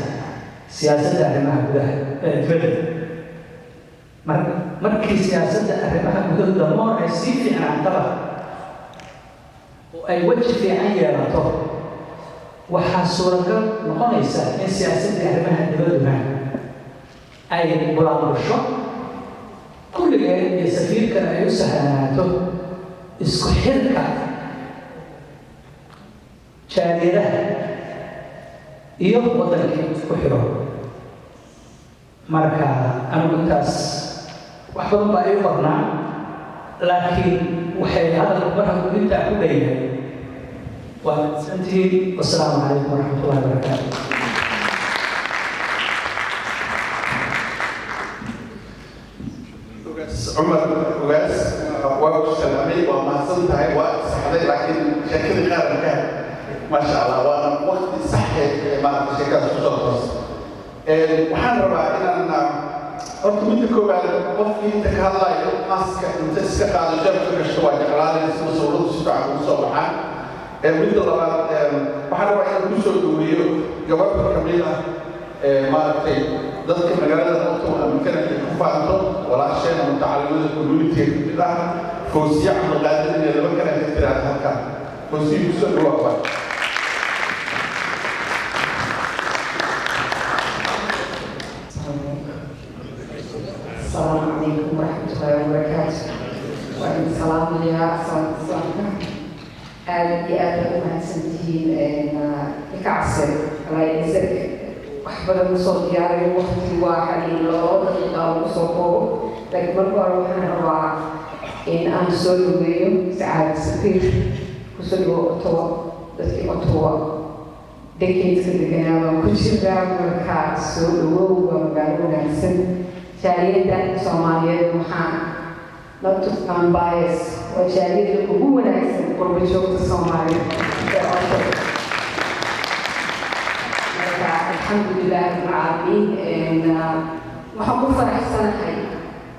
Speaker 7: siyaasadda arrimaha gudaha ee dibadda markii siyaasadda arrimaha gudaha damoor ay sii fiicnaantaba oo ay weji fiican yeelato waxaa suuragal noqonaysa in siyaasadda arrimaha dibadduna ay bulaabusho kulligeed iyo safiirkan ay u sahlanaato isku xirka jaaliyadaha iyo waddankii ku xiro marka anigu intaas wax badan baa ii qornaa laakiin waxay hadalku marka intaa ku leeyahay waa mahadsantihiin wasalaamu calaykum waraxmatullahi wabarakaatu
Speaker 2: عمر وقاس وقت سلامي وما صنتها وقت صحيح لكن شكل غير مكان ما شاء الله وانا وقت صحيح ما شكل صوت وحنا ربع إن قلت منكم على قفي تكهلا ماسك انت اسكت على جنب كشوات قرار اسمه صورة سبعة وصباحا مثل ربع وحنا ربع إن كل شيء دويو جواب كميلة ما تي ضد مجال النقطة ممكن أن يكون فاضل ولا شيء متعلم بالكوميونتي كده فوزي عبد القادر اللي ممكن أن يخترع هذا فوزي بسرعة وقت
Speaker 8: السلام عليكم ورحمة الله وبركاته وإن سلام عليها السلام عليكم آدي mahadsantihiin ikacsi alaayisag wax badan usoo diyaariyo waqti waa xaliin 2 daqiiqa ugu soo koobo laakiin marka hore waxaan rabaa in aan soo dhaweeyo sacaad safiir kusoo dhawo Ottawa dadkii Ottawa decades deganaa baan ku jiraa markaa soo dhawow waa magaalo wanaagsan jaaliyadda Soomaaliyeed waxaan not to sound biased وجالية القبول ونحسن قرب الشوق الصومالي الحمد لله رب العالمين إن وحقوق فرح السنة هاي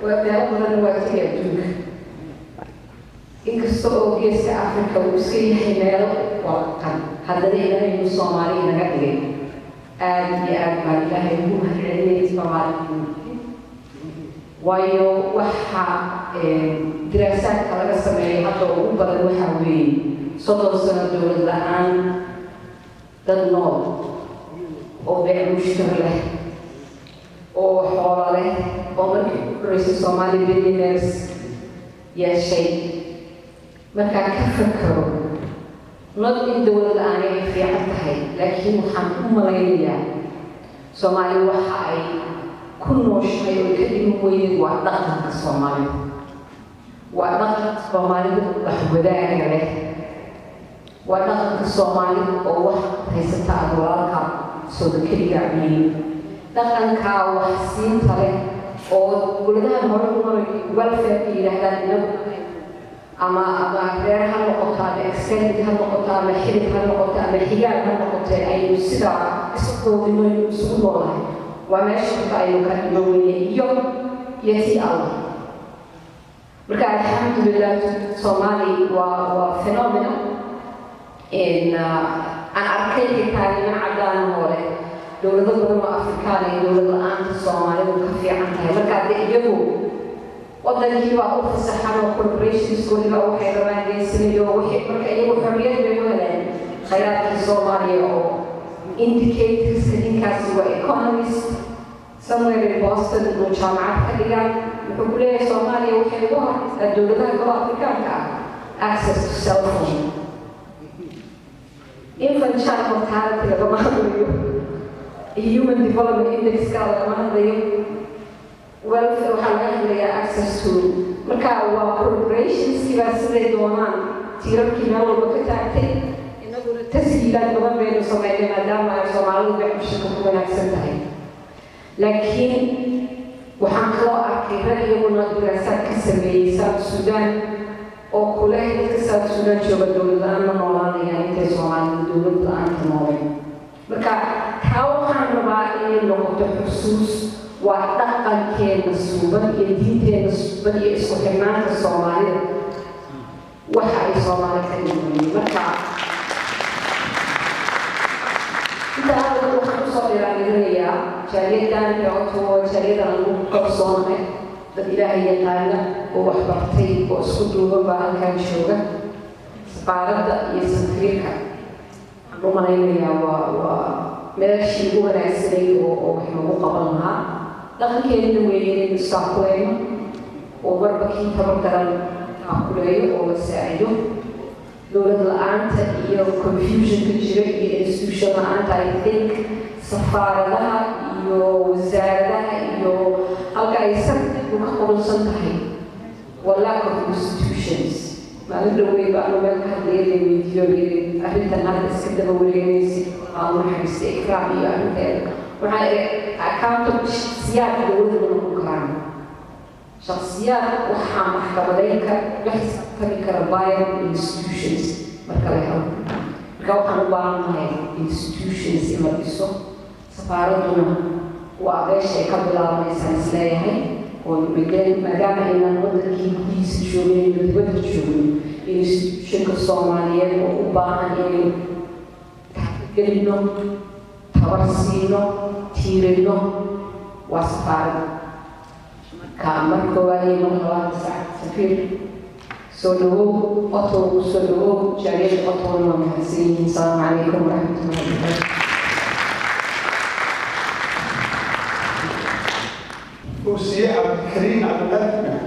Speaker 8: وأبدأ أولا وقتي أبدوك إنك الصوت يسي أفريقيا وسكي حمال وقتاً هذا لإله إنه الصومالي نقدر آدي أجمع إله إنه هالعلمية الصومالي waayo waxa diraasaadka laga sameeyay hadda ugu badan waxa weeye 30 sano dowlad la'aan dad nool oo beec mushkil leh oo xoolo leh oo markii horreysay Somali billionaires yeeshay markaa ka fakaro not in dowlad la'aan ay fiican tahay laakiin waxaan u malaynayaa Soomaali waxa ay كل شيء يكلم وين وعلاقة الصومالي وعلاقة الصومالي وحبذاء عليه وعلاقة الصومالي وواحد هيستا أدوارك صوت كل جميل لكن كاو حسين ترى أو ولدها مرة والفة إلى هذا أما غير هالنقطة الإكسنت هالنقطة الحيل هالنقطة الحيال هالنقطة أي سدع سقوط إنه يسقط الله وما شفت أيوكا النووية يوم يتي الله بركة الحمد لله صومالي وفينومينا إن أنا أركيك تاني من عدان هولي دولة برما أفريكاني دولة الآن الصومالي وكفي عنها بركة يجبو وضعي وأوف السحر وكوربريشنز كلها وحي رمان جيسني وحي بركة يجبو حريات بيقولين خيرات الصومالي indicators كذي economist somewhere in Boston وجامعات كذا يقول لي Somalia وحيوها الدولة الأفريقية access to cell phone infant child mortality لما هذا human development index لما هذا welfare وحاجة access to مركا corporations كذا سيد دومان تيرب كنا والبكتاتي تسهيلات badan baynu sameynay maadaama ay Soomaalidu bixisho ku wanaagsan tahay laakiin waxaan kaloo arkay rag iyaguna diraasaad ka sameeyey South Sudan oo kule dadka South Sudan jooga dowlad la'aan ma noolaanayaan intay Soomaalida dowlad la'aan ka nooleen marka taa waxaan rabaa inay noqoto xusuus waa dhaqankeena suuban iyo diinteena suuban iyo isku xirnaanta Soomaalida waxa ay Soomaali ka yihiin marka inta hadda waxaan kusoo dhiiraaninayaa jaaliyaddan oo jaaliyaddan lagu qabsoonay dad ilaahay yaqaana oo wax bartay oo isku duuban baa halkan jooga safaaradda iyo safiirka waxaan u malaynayaa waa meeshii ugu wanaagsanay oo wax lagu qaban lahaa dhaqankeedina weeye inaynu istaakulayno oo marba kii tabardaran taakuleeyo oo la saacido dowlad la'aanta iyo confusionka jira iyo institution la'aanta I think safaaradaha iyo wasaaradaha iyo halka ay sabtigu ka qoransan tahay waa lack of institutions maalin dhowey baanu meel ka hadlayay weydiiyo arrintan hadda iska daba wareeganaysa aan naxariista ikraam iyo arrinteeda waxaa accountable shakhsiyaad dowladda noqon karaan shakhsiyaad waxaa maxkamadayn ka la xisaabtami kara viable institutions marka la helo marka waxaan u baahannahay institutions in la dhiso safaaradduna waa meesha ay ka bilaabanaysaa isleeyahay oo maadaama aynaan wadankii gudihiisa joogin iyo dibadda joogin institutionka Soomaaliyeed oo u baahan inaynu taxgelino tabar siino tiirino waa safaaradda marka koowaad iyo marka labaad safiir soo dhawow otow soo dhawow jaaliyadda otowna waa mahadsan yihiin asalaamu calaykum waraxmatullahi wabarakaatu
Speaker 2: وسيء عبد الكريم عبد الغني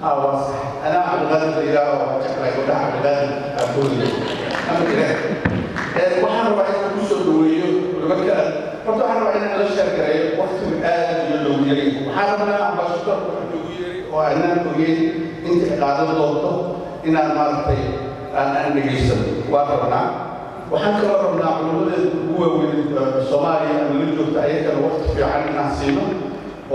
Speaker 2: واضح انا عبد الغني الى وجهك يقول عبد الغني اقول اما كده waxaan rabaa inaan ku soo dhaweeyo marka horta waxaan rabaa inaan la sheekeeyo waqti aad iyo loo yeeray waxaan rabaa ambassador wuxuu ugu yeeray oo aanan ogeyn inta qaadan doonto inaan maartay aan dhageysan waa rabnaa waxaan kaloo rabnaa culimada ugu waaweyn Soomaaliya ama la joogta ayagana waqti fiican inaan siino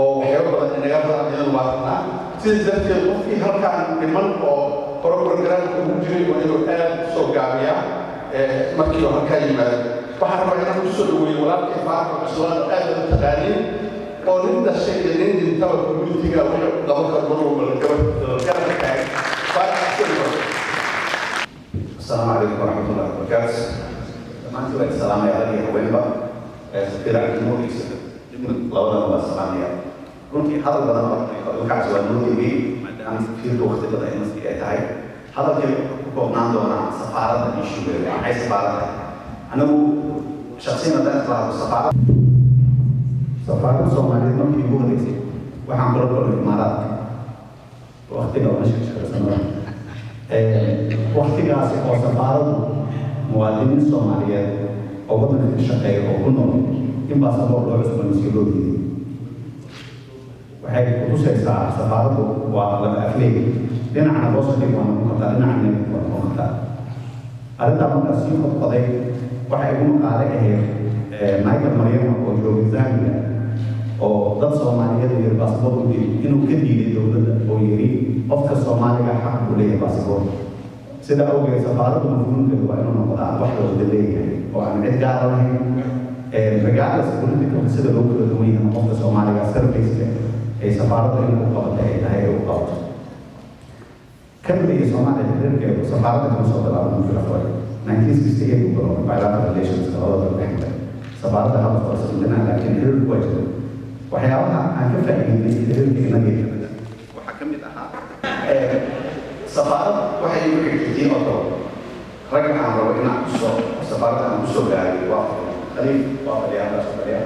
Speaker 2: oo waxyaabo badan inaga badan inaan waarnaa sida darteed qofkii halkaan dhiman oo programka ugu jiray waa inuu aad soo gaabiyaa markii uu halkaan yimaado waxaan rabaa inaan kusoo dhaweeyo walaalkii faarax cusmaan aad u taqaaniin oo nin dhashay iyo nin dhintaba communitiga wuxuu laba kalmar garabka tahay
Speaker 9: السلام عليكم ورحمة الله وبركاته. ما أنت وين السلام يا علي وين بقى؟ سفير عبد المولى من لولا ما السلام يا. ممكن هذا بدل ما يقعد سؤال نودي بي مدام سفير وقت بدأ المسؤولية هاي. هذا كي كوب ناندونا سفارة الإشيو عايز سفارة. أنا شخصيا بدأت أطلع سفارة. سفارة الصومالية ممكن يقول لي وحنقول له الإمارات. وقت لو مش كذا waqtigaasi oo safaaradu muwaadiniin Soomaaliyeed oo waddanka ka shaqeeya oo ku nool in baasaboor loo cusboonaysiiyo loo diiday waxay ku tusaysaa safaaradu waa laba afleey dhinacna loo safay waa noqon kartaa dhinacna waa noqon kartaa arrintaa markaa sii qodqoday waxay ugu maqaale ahayd Michael Maryama oo jooga Zambia oo dad Soomaaliyeed iyo baasaboor u diiday inuu ka diiday dowladda oo yiri qofka Soomaaliga xaq u leeyahay baasaboor sida awgeed safaaradu mafhuumkeedu waa inuu noqdaa wax wada leeyahay oo aan cid gaar lahayn regardless political sida loo kala duwan yahay qofka Soomaaliga service ay safaaradu inuu qabatay ay tahay u qabato كمية صناعة الهرب سفارة المصادرة من الأفراد 1968 بقوا bilateral relations كأوضاع الحمد سفارة هذا فرص لنا لكن الهرب واجد وحياها عن كفاءة من الهرب نجيب وحكمت أها سفارة وحي يمكن كتير أطول رجع عن روينا الصوت سفارة عن الصوت يعني واقف خليل واقف يا الله سفارة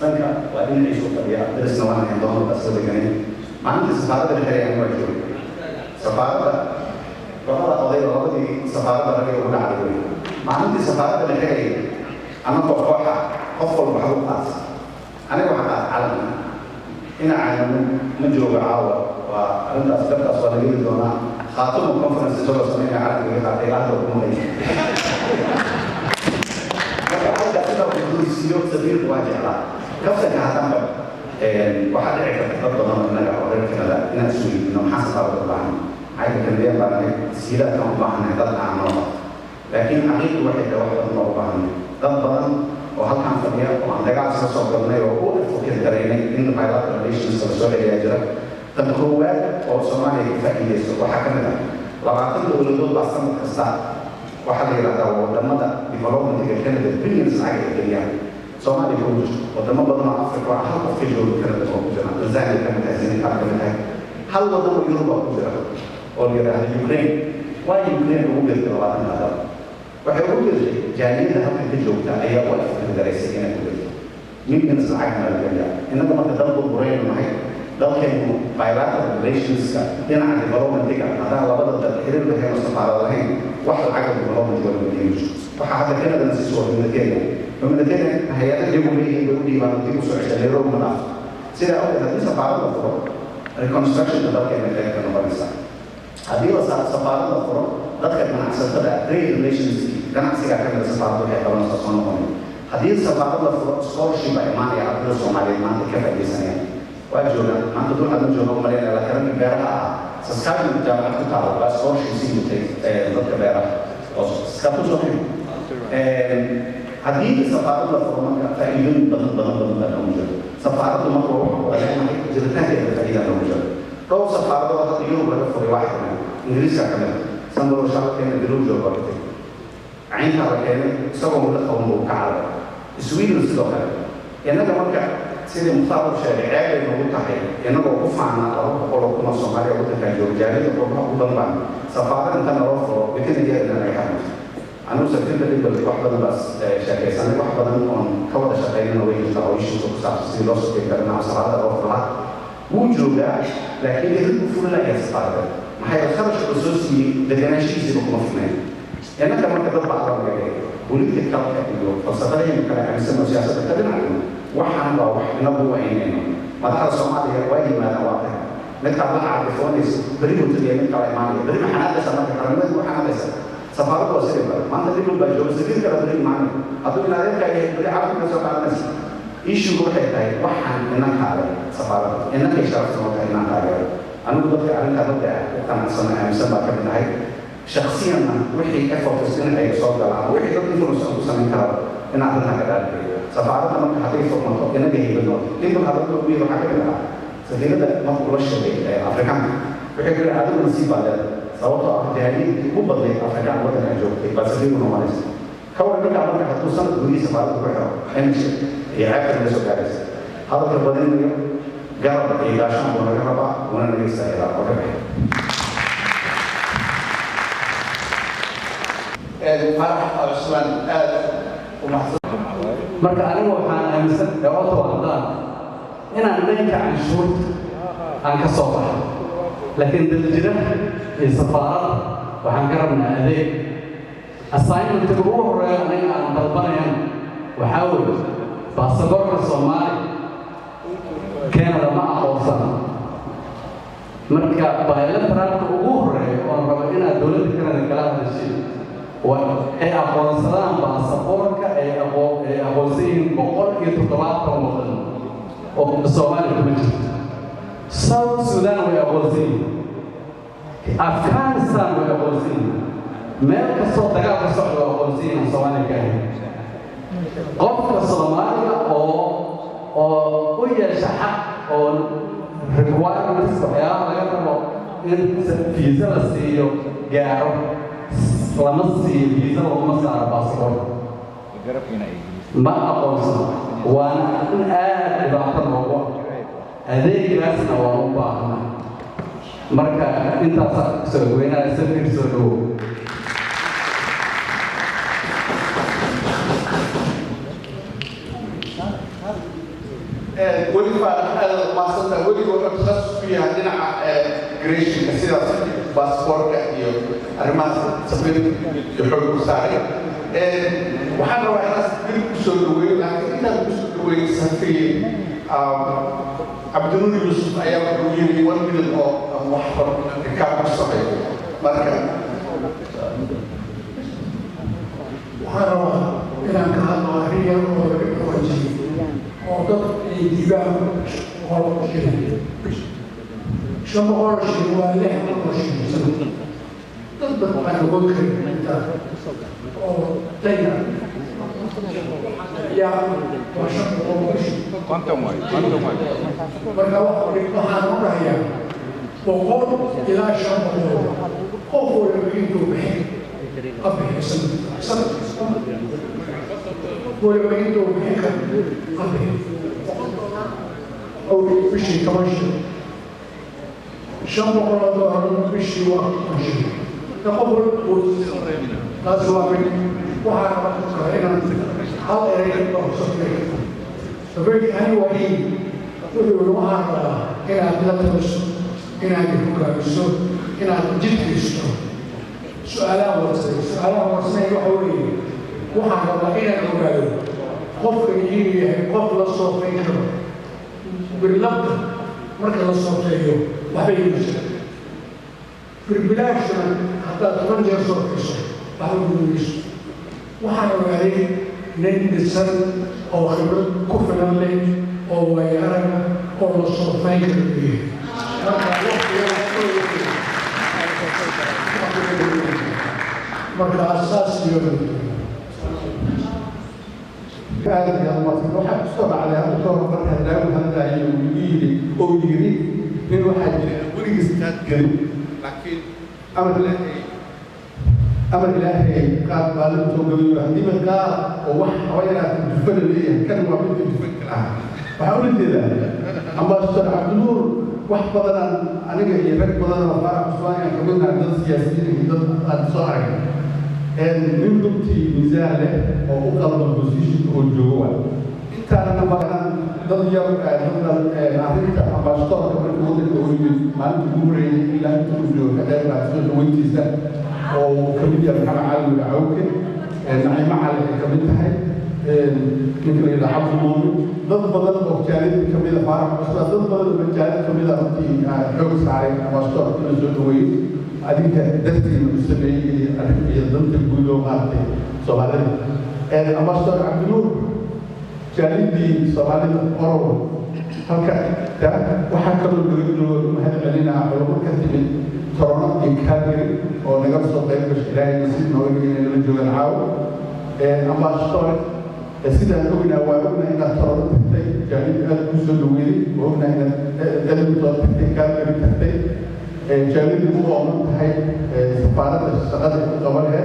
Speaker 9: سنكا وبعدين نعيش سفارة درسنا وانا عندهم بس يعني ما عندي سفارة الحياة واجد سفارة وهذا قضية وهذه سفارة رجل ولا عدوية ما عندي سفارة الحياة أنا بروحها أفضل بحضور خاص أنا بحضر علم هنا عالم مجرد عاوة وأنت أسكت أصوالي دونا خاطر الكونفرنس تجربة سمينة على الوقت إلى هذا الأمور حتى كده بدون سيوف سبيل واجه لا كيف سنعتمد waxaa dhici karta dad badan oo innaga oo reer Canada inaan isweydiino maxaa safaarada u baahan maxay Canadian baan nahay siyaadaadkan u baahannahay dad aan noo laakiin xaqiiqdu waxay tahay wax badan oo u baahannahay dad badan oo halkaan fadhiya oo aan dagaal iska soo galnay oo u advocate garaynay in bilateral relations la soo celiyaa jira tan koowaad oo Soomaaliya ka faa'iideyso waxaa ka mid ah 20 dowladood baa sanad kasta waxaa la yidhahdaa wadamada developmentiga Canada billions lacag ay geliyaan Soomaaliya ku jirto wadamo badan oo Afrika ah hal qof ka jooga Canada oo ku jira Tanzania ka mid ah Senegal ka mid ah hal wadamo Yurub oo ku jira oo la yidhaahdo Ukraine waa Ukraine ugu jirta 20 dal waxay ugu jirtay jaaliyada halkan ka joogta ayaa u advocate garaysay inay ku jirto millions lacagna la geliyaa innaga marka dalku buraynu nahay dalkeenu bilateral relationska dhinaca developmentiga haddaan labada dal xiriir lahayn oo safaarad lahayn wax lacagga developmentiga laga dhiibi waxaa hadda Canada na sii humanitarian hay-ada iyagu leeyihiin bay u dhiibaan dib u soo cesha Nairobi ma dhaafo sidaa awgeed haddii safaarad la furo reconstructionka dalkeena qayb ka noqonaysa haddii la safaarad la furo dadka ganacsatada trade relations ganacsiga ka mida safaarad waxay qabanaysaa soo noqonaya haddii safaarad la furo scholarship baa imaanaya ardayda Soomaaliyeed maanta ka faa'iideysanayaan waa joogaan maanta dul hadda jooga umalayna la karanka beeraha ah saskaabi jaamacad ku taalo baa scholarship sii mutay dadka beeraha oo saskaabi soo haddii safaarad la furo marka faa'iidooyin badan ugu jiro safaaraddu marka waxa uu leenahay jiritaankeeda faa'iida ugu jiro dhowr safaaradood hadda Yurub laga furay wax ka mid Ingiriiska ka mid Sambalo Shalkeena Bilow jooga caynta la keenay isagoo muddo qaban uu ka caaday Sweden sidoo kale innaga marka sidii muxtaar sheegay ceeb ay ugu tahay inagoo ku faana 200 kun oo Soomaaliya waddanka jooga jaaliyada qofka ugu danbaan safaarada inta loo furo bikiniga inay xanuun anu sabtida dibal wax badan bas shaqaysan wax badan oo ka wada shaqeynayna way jirtaa oo ishu ku saabsan si loo soo karnaa safaarada oo fura wuu joogaa laakiin inuu fulaya safaarada maxay kharash u soo siiyay deganaanshihiisa kuma filnayn inaka marka dad baa laga yahay politicalka iyo falsafada kala aaminsan siyaasadda ka dhinaca waxaan baa wax inagu waynayno madaxda Soomaaliya waa yimaadaan waa tahay mid ka badan caafifoonaysa bari u tagay mid kala imaanaya bari maxanaada sanadka qaramada waxaanaysa safaarada waa sidoo kale maanta dib u baajo sidii kala bari imaanay hadduu inaadka ay bari caafimaadka soo qaadanaysa issue waxay tahay waxaan inanka ale safaarada inanka sharafta oo tahay inanka ale anigu dadka arrinta hadda qanacsan aaminsan baa ka mid ahay shakhsiyan wixii efforts in ay soo galaan wixii dad influence ku samayn kara in arrinta ka dhaafay safaarada marka hadday furmato inaga heeyo inta hadda ugu yaro waxa ka mid ah safiirada markuu la shaqeeyay Afrikaanka waxay kala adigu nasiib badan sababtoo ah jaaliyadii ugu badnayd Afrikaan waddanka joogtay baa safiirku noqonaysa kawar marka marka hadduu sanad gudihiisa safaarada ku xiro emshi iyo caabka la soo gaaraysa hadalka badanayo garab iyo gaashaan buu naga rabaa wana naga istaahiraa oo ka baxay
Speaker 2: فرح عثمان ومحسن
Speaker 7: marka anigu waxaan aaminsan dawladda wadada inaan dhanka canshuurta aan ka soo baxo laakiin dadjira ee safaarada waxaan ka rabnaa adeeg assignment ugu horeeya aniga aan dalbanayn waxaa weeye baasaboorka Soomaali Canada ma aqoonsan marka bilateralka ugu horeeya oo rabo inaad dowladda Canada kala hadashay ay aqoonsadaan baasaboorka ay aqoonsiin 170 waddan oo Soomaaliya ku jirta South Sudan way aqoonsiin Afghanistan way aqoonsiin meel kastoo dagaal ka socdo aqoonsiin Soomaaliya ka qofka Soomaaliga oo u yeesha xaq oo requirements waxyaalaha laga rabo in visa la siiyo gaaro lama siiyo visa looma saaro baasaboorka ma aqoonsan waana in aad dhibaato loogu adeegaasna waa u baahnaa marka intaas soo weynaa safir soo dhowo
Speaker 2: ولفا ما صدق ولي وقت خاص فيها دينا جريشن كثيرة باسبور كأيو أرماس سفير يحب ساري وحنا وحنا سفير كسولوي لكن إذا كسولوي سفير عبد النور يوسف أيام كويني 1 مليون أو محفر كاب الصحيح مركز
Speaker 4: وحنا إلى كهذا هي وجهي oo dad ay diibaan boqol shilin shan boqol shilin waa 600 shilin dad badan baan uga karin intaa oo dayna yaa waa shan boqol shilin marka waxaan u dhahayaa boqol ilaa shan boqol qof walba intuu bixin qabixi sanadkiisa walba intuu bixin kara qabixi أو بشي كمشي شنو قرضوا على بشي ومشي تقبل لازم أقول وها هنا هذا يريد صفر فبيجي أنا وحيد أقول وها هنا بلاد مصر هنا بكرة مصر هنا جد مصر سؤالات ورسائل وحوي وها هنا بكرة قف يجي قف للصوفين باللبط مركز الصوتية وحبي يمشي في البلاد حتى ترجع صوتيش وحبي يمشي وحنا عليه نندسر أو خبرة كفنا الليل أو يارنا أو الصوتين كبير مركز أساس يوم
Speaker 2: هذه المصيبة وحد استمع عليها دكتور فرحة لا وهذا يجي أو يجري من واحد ولي استاد قريب لكن أمر إلهي قال بالله توجيه عندي من قال وواحد حوالي تدفن ليه كان ما بدي تدفن كلام فحاول كذا أما أستاذ عبد النور واحد بدنا أنا جاي يفكر بدنا نفرق شوية كمان عن السياسيين ضد الصارم من ضمن ميزانه أو أقل البوزيشن أو الجوال أنت أنا مثلا ضد يوم نعرف أباشطة كمان قلت الأولي ما تقولي إلا أنت تقولي كذا لا تقول وأنت سا أو كمية بحال عالم العوكة نعيم على كمية هاي ممكن إذا حافظوا ضد بدل وكالة كمية فارق بس ضد بدل وكالة كمية أنتي حوس على أباشطة كل زوجي أديك دستي المسلمين أديك ضمن الجودو مارتي سوالف أمستر عبد النور جالدي سوالف أورو هلك تا وحكى له هذا علينا علوم كثير كورونا إنكاري أو نقص صوتين بشكلين نسيت نقول إن الجو العاو أمستر سيدا نقولنا وقلنا إن كورونا تحتي جالد المسلمين وقلنا إن المسلمين تحتي جالد المؤمن هاي سفارة السعادة القبلها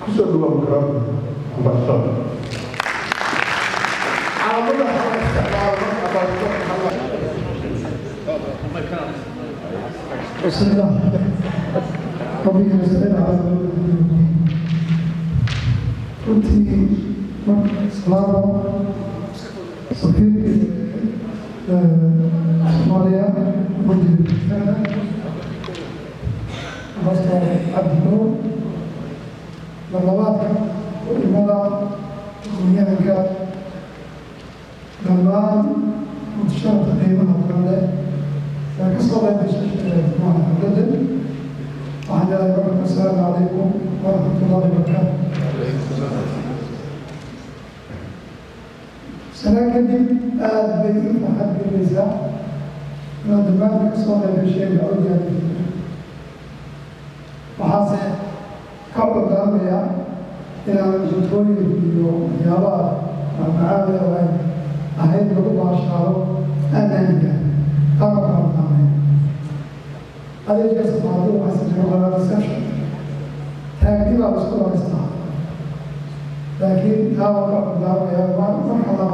Speaker 2: كسر دوا مكرم مباشر عامل هذا استعمال
Speaker 10: بسم الله ربي يسأل على كنت صلاة صفير صوماليا مدير مصدر عبد النور لغوات ولماذا يمكن دمان متشابه تقريبا وكذا فكسر مع الجدل وعلى السلام عليكم ورحمه الله وبركاته. سنة كذب بيت أحد النساء من دمان كسر بشيء يعود يعني وحاسس كبر دامية إلى جدولي يابا معاوية وين أهيد بقطع شعره أنانية كبر دامية هذا يجلس معروف حسب جوهر السيشن تاكيد على سكول الاستعمار لكن هذا كبر دامية مرحبا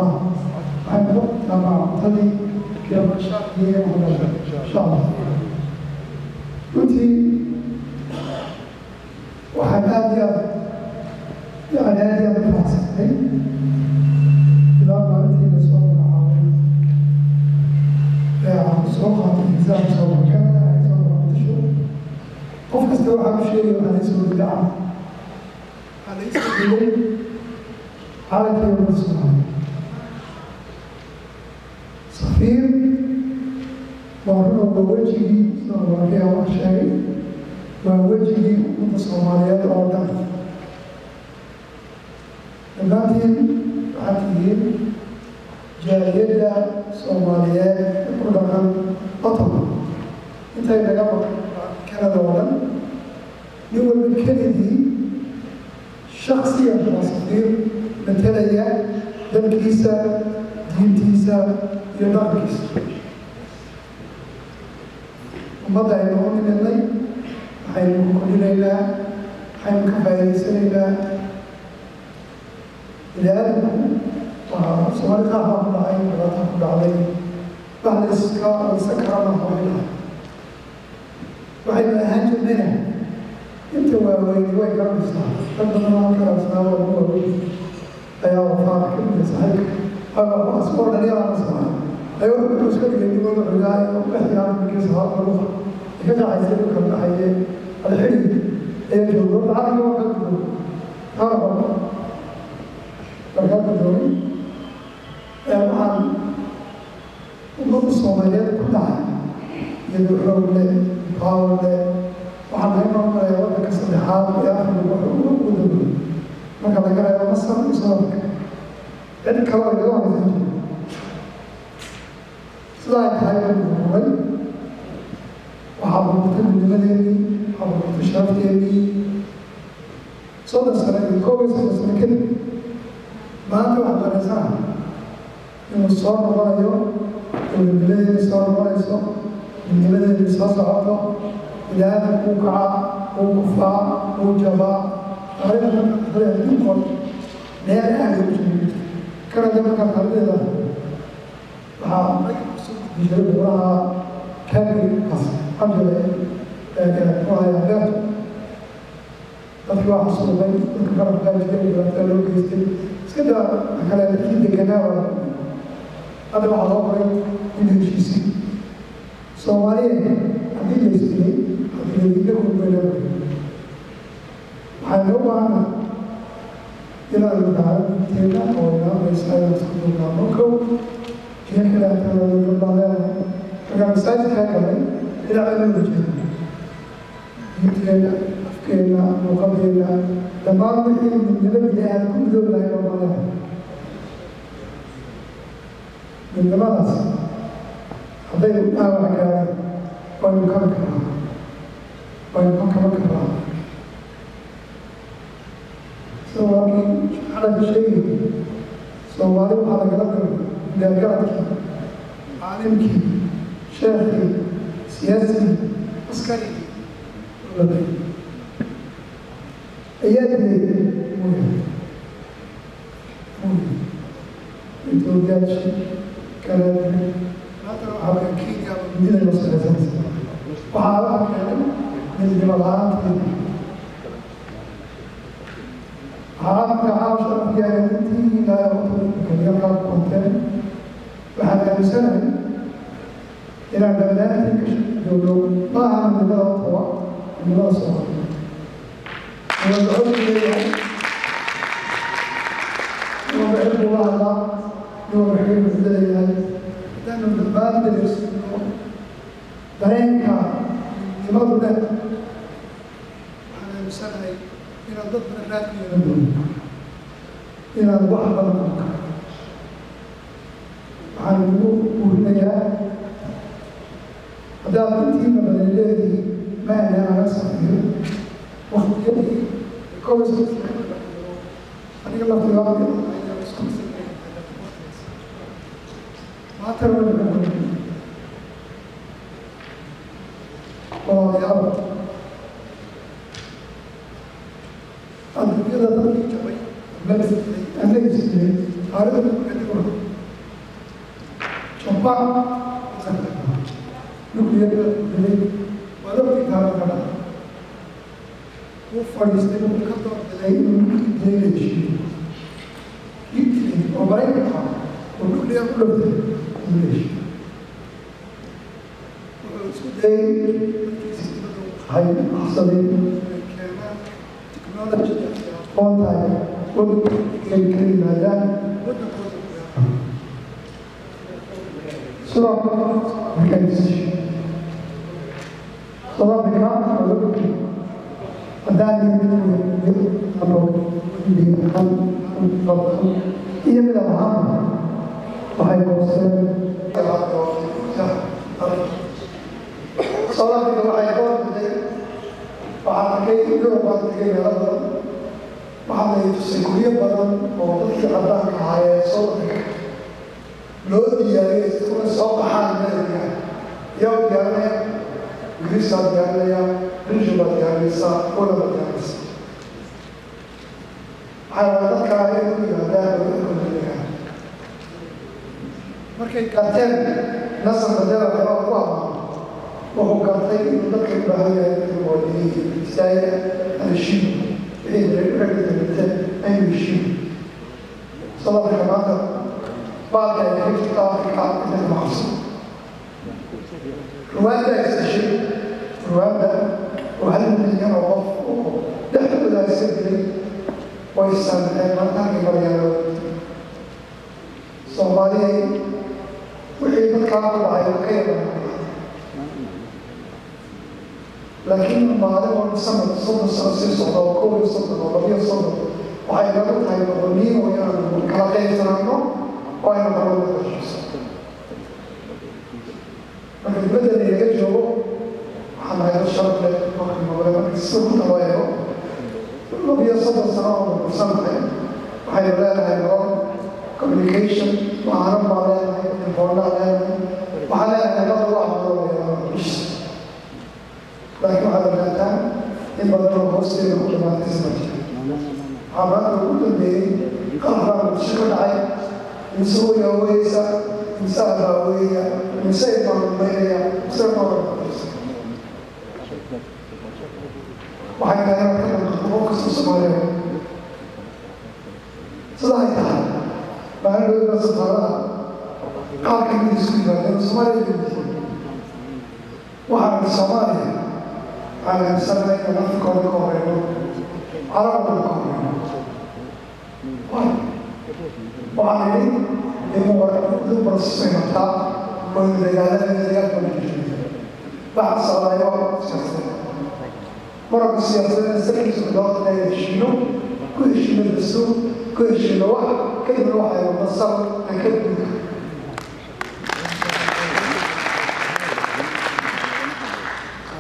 Speaker 10: عن وقت مع مقتدي يوم الشهر إن شاء الله كنت waxaan aad iyo aad u faraxsanahay ilaa maalintii la soo magacaabay aan soo qaatay miisaan soo markada ay soo noqotasho qof kasta waxaa u sheegay waxaa laysoo ridaca waxaa laysoo dhigay calankii ummadda Soomaaliya safiir waa runowga wejigii soo markaya wax sheegay ووجهي متصوماليات أو دم. لكن عتيب Soomaaliyeed ku dhaqan Ottawa intay naga Canada oo dhan nin walba keligii shakhsiyan waa safiir matalaya dalkiisa diintiisa iyo dhaqankiisa ummadda aynu u nimidnay waxaynu ku kordhinaynaa waxaynu ka faa'iidaysanaynaa bini'aadamku waa Soomaali qaar baa ku dhacay dhibaato ku dhacday wax la iska karama haweenaha waxaynu ahaan jirnayna inta waaweyni way garanaysaa dad badan oo kalaasnaa waa ugu waaweyn ayaa wafaaq ka mida saaxiibka asboor dhalinyarada samaay ayuu wuxuu iska dhigay nibada cugaa oo ka xigaan markiisa haadka luqa ka qacaysay dhulka dhaxaye alxidhi ayaa joogo lacagna waa ka gudooy taaraba markaa gudooy waxaan ummadda Soomaaliyeed ku dhacay iyadoo xoog leh power leh waxaan laga noqonayaa waddanka saddexaad ee Afrika wuxuu ugu dambeeyey marka laga reebo Masar iyo South Africa cid kale oo laga horeysan jiray sidaa ay tahay waxaa burburtay midnimadeennii waxaa burburtay sharafteennii 30 sano iyo 11 sano kadib maanta waxaad dareensanahay inuu soo noqonayo dowladnimadeedii soo noqonayso midnimadeedii soo socoto ilaahay kuu kaca kuu kufaa kuu jabaa arrintan meel aad u jirin Canada markaa qaaladeeda waxaa jiray golaha Calgary-kaas Angela kuhaya beerto dadkii waa xasuuqay dadka qarabkaa jiray dhibaatada loo geystay iska daa kale dadkii deganaa waa hadda waxaa loo qoray in heshiisi Soomaaliyeed haddii la isdilay haddii la diiday kulmeelada waxaa loo baahanaa inaan dacadteena oo ilaamaysa ayaan isku dulnaano kow iyo kaleetadadabaleena markaa masaajidkaa galay dhinacaynu la jeedo diinteena afkeena luuqadeena dhammaan wixii midnimo bini-aad ku midoob lahay oo baleena midnimadaas haddaynu dhaawac gaarin waynu kaba karaa waynu ka kaba karaa laakiin xalanka sheegay Soomaali waxaa lagala galo gaargaradkii caalimkii sheekhii siyaasigii askarigii ayaa dilay Etoobiyaashii kalaadii haddana waxaa Kenya midnimada loo salaysanaysa waxaa la arkay midnimo la-aanteedii عارف عاوش في عائلتي لا يوصل كثيرا كونتين وحتى سنة إلى بلاد كشدولو ما هم من الأطوى من الأصوات ويدعون إليه وبعث الله يوحي مثله لأنه بالباب يرسلون درينكا يمضي له على سنة إلى ضد الناس يردون إلى البحر المنكر عن وهنيا هذا بنتي من الذي ما أنا أصفيه وخذ كل شيء أنا الله في الأرض ما ترى والله يا رب كذا ترى بس أنا يجي عارف كذا شوفا نقول يا ولا بيتها كذا وفريستي مكتوب عليه ليش يمكن وبريكها ونقول يا كل ليش هاي حصلين on time والكلمة لا صلاة بكنيسة صلاة بكنيسة وداني أبو بيحن إيه من العام وهاي صلاة العيقون وعلى كي يقولوا بعد كي يغلط وعلى يتسكوية بدن ووضعك عدان كهاية صوتك لو ديالي تكون صوت حال مالك يوم ديالي غريسا ديالي رجل ديالي سا ولا ديالي سا حيوانات كهاية يقولوا ديالي markay qaateen nasr badala waxaa ku amaan wuxuu gartay inuu dadka u baahan yahay inuu muwaadiniinta istaaya heshiin wixii ragdamate aynu heshiin sababka maanta baalka ay ka jirta afrika inay macsan ruwaanda isdashay ruwaanda oo hal milyan oo qof oo dhexdooda iska dilay way saamixeen maantaanka maryaalo soomaaliya wixii dadkaa ku dhacay ka yaban laakiin maalin walba sanad soddon sano sii socda oo kow iyo soddon oo labiyo soddon waxay nagu tahay muqdiniin oo inaanu kala qaybsanaano oo aynu nabada qashiso marka dibadda laga joogo waxaa nahay dad sharaf leh marka maqle marka sida ku loo eego labiyo soddon sano oo nugursanahay waxaynu leenahay nolol communication وعرب علينا الفورنا علينا وعلينا نقضي واحد مش لكن هذا الكلام يبقى له مسلم وكل ما تسمع عبارة كل اللي قهر الشكل عين نسوي ويسا نسال ويا نسيب المية نسيب وحنا نتكلم فوكس الصومالي صلاحي بعد ذلك سفارة قال كم يسوي هذا الصومالي وعلى الصومالي على السنة كمان في كل كوريو عرب الكوريو وعلى المبارك الصين تاع والرجال بعد صلاة يوم سياسة مرة السياسة نستكشف سودات لا يشيلوا كل شيء من السوق كل شيء لوحده كلمة واحدة يوصل لكلمة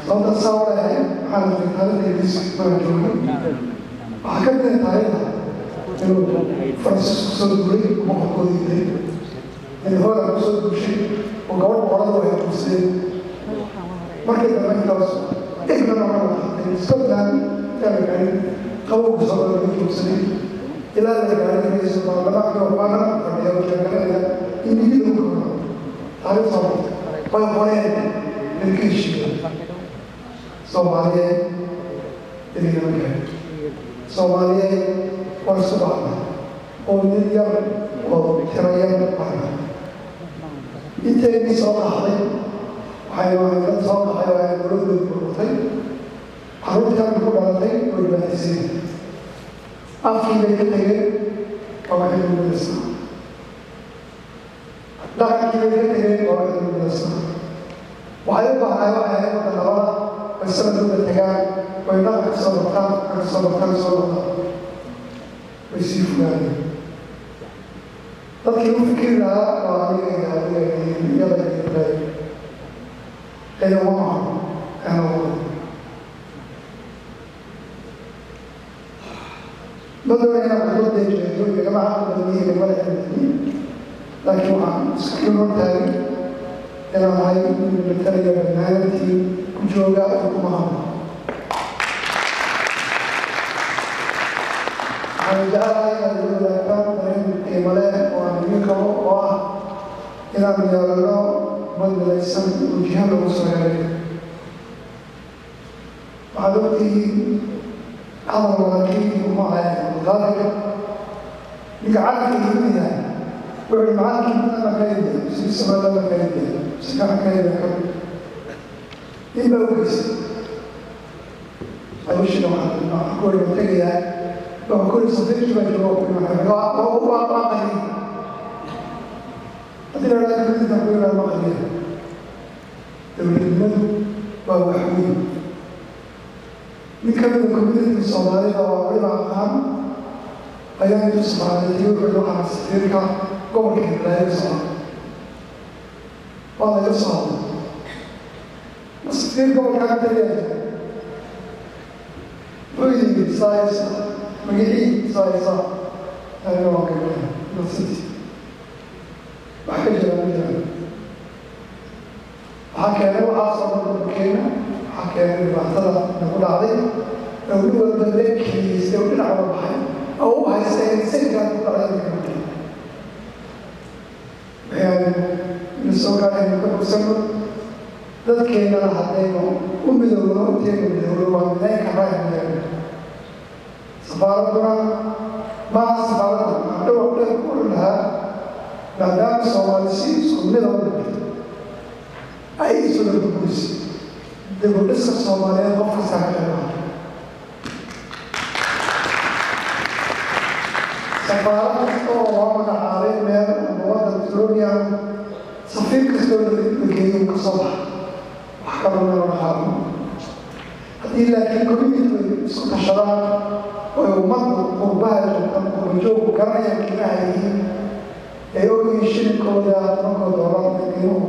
Speaker 10: صوت الصورة هي حالة هذا اللي يسمى وحكمت عليها إنه فرانسيسكو سودوري محكومي إنه هو المقصود بشيء وقول مرضه يا مسلم مركز المكتب إحنا مرة استخدام كان قوم صدر المسلمين إلى ذلك النبي صلى الله عليه وسلم قال فبيقول لك إني بدون تعرف صبر ويقولين للكيش صومالية اللي نقول صومالية والسبعة ومليار وتريان معنا إنتي صلاحي حيوانات صلاح حيوان الرد والبطين حرود كان يقول على ذلك والبهزين أخي بيته وواحد من الإسلام لكن بيته وواحد من الإسلام وحيبقى على واحد من الغرب والسنة التجار وينقل صدقان ويسير فلان لكن فكرها وعليه يلا كان معهم بدو أنا أقول ده يا جماعة بدني ولا بدني لكن عن سكينون تاني أنا هاي من التربية النهائية كجوجا وكمهم أنا جاء أقول لك أنا كمالة وأمريكا وإلى من يرى من الإنسان وجهه وصغيره معلومتي أمر ولكن معه الغالب يقعد في الدنيا ويقول معك أنا كايدة سيسمى لنا كايدة سكان كايدة إيه بوكس أيش لو أقول متجه لو أقول صديق شو بجواب ما هو ما قليل هذه لا يمكن أن تقول ما قليل دولة المدن وهو حوي من كم الكوميديا الصومالية وعلى عام أيام الصومالية يقولوا على سفيرك قبل كده لا يصير waa laga soo hadlay masfiir gobolkaa taliya wuxuu yidhi saaysa magicii saaysa aniga waan gabadha nasiti wax ka jira ma jiraan waxaa keenay waxaasoo dhan keena waxaa keenay dhibaatada nagu dhacday dowli walba leenkiisa u dhinac wada baxay oo u haystay sayidkaan ku dhacday gabadha waxaan soo gaaraynu ka bogsano dadkeennana haddaynu u midowno inteenu midowno waa midayn karaayan safaaraduna maaha safaaradda dhowr dheer ku lahaa maadaama soomaali si isku mida u dhigto ay isula burburisay dibudhiska soomaaliyeed qof kastaa ka qeybaha safaarad kasta oo loo magacaabay meel ama waddan etoobiya safiir kastoo la geeyo ka soo baxa wax kaloo meel qaado haddii laakiin community isku tashadaan oo ummaddu qurbaha joogtan qurbajoogku garanayaan qiimaha yihiin ay ogyihiin shilinkooda markoo dooran qiimuhu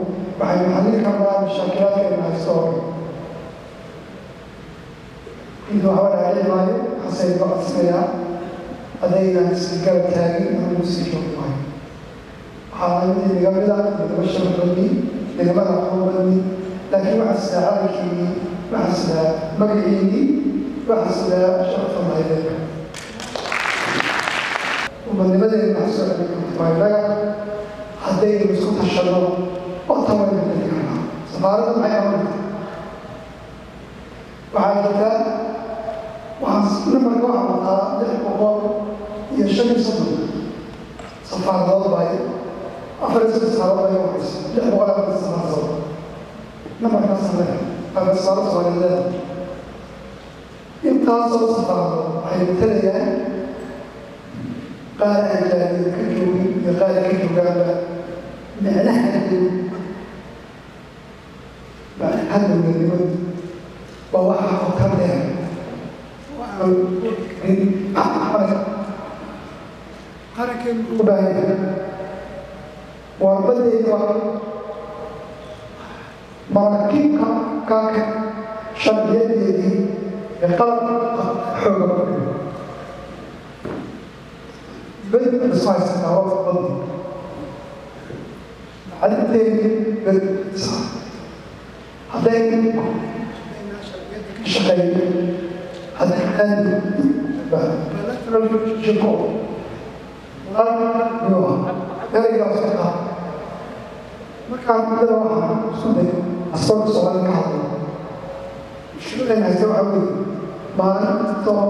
Speaker 10: waxay maxallin karnaa mashaakilaadkeena haysto oo intuu waxba dhaaci maayo xasay ba codsanayaa adaygaan si garab taagin anigu sii joogi maayo waxaa intii nigamida nigama shabadni nigamada aqoonbadni laakiin waxaa sidaa calankiinii waxaa sidaa magaciinii waxaa sidaa sharafta mahaydeedka umadnimadeena waxaa soo celin karta waa innaga haddaynu isku tashado oo tawaynu geli karnaa safaaradda maxay qaban kartaa waxaa jirta waxaa namarka waxaa wataa 650 safaaradood baa 4 safaaradood baa waxaysa 640 safaaradood namarkaas le ama safaarad soomaaliyeed intaasoo safaaradood waxay matalayaan qaar aan jaaliyo ka joogin iyo qaar ka joogaanba micnaha dowladnimadu waa waxa qotar dheer qarankeenu u baahan yahay waa badeeda maraakiibka kaaka sharciyadeedii ee qalabka xooga badi ismaysanaa waa badi cadinteedii badi hadday shaqeeyo hadday aadi shirko eraygaas ka qaad markaan muddada waxaan isku day astoonka soomaali ka hadlay mushkiladan haysta waxaa weeye maalintoo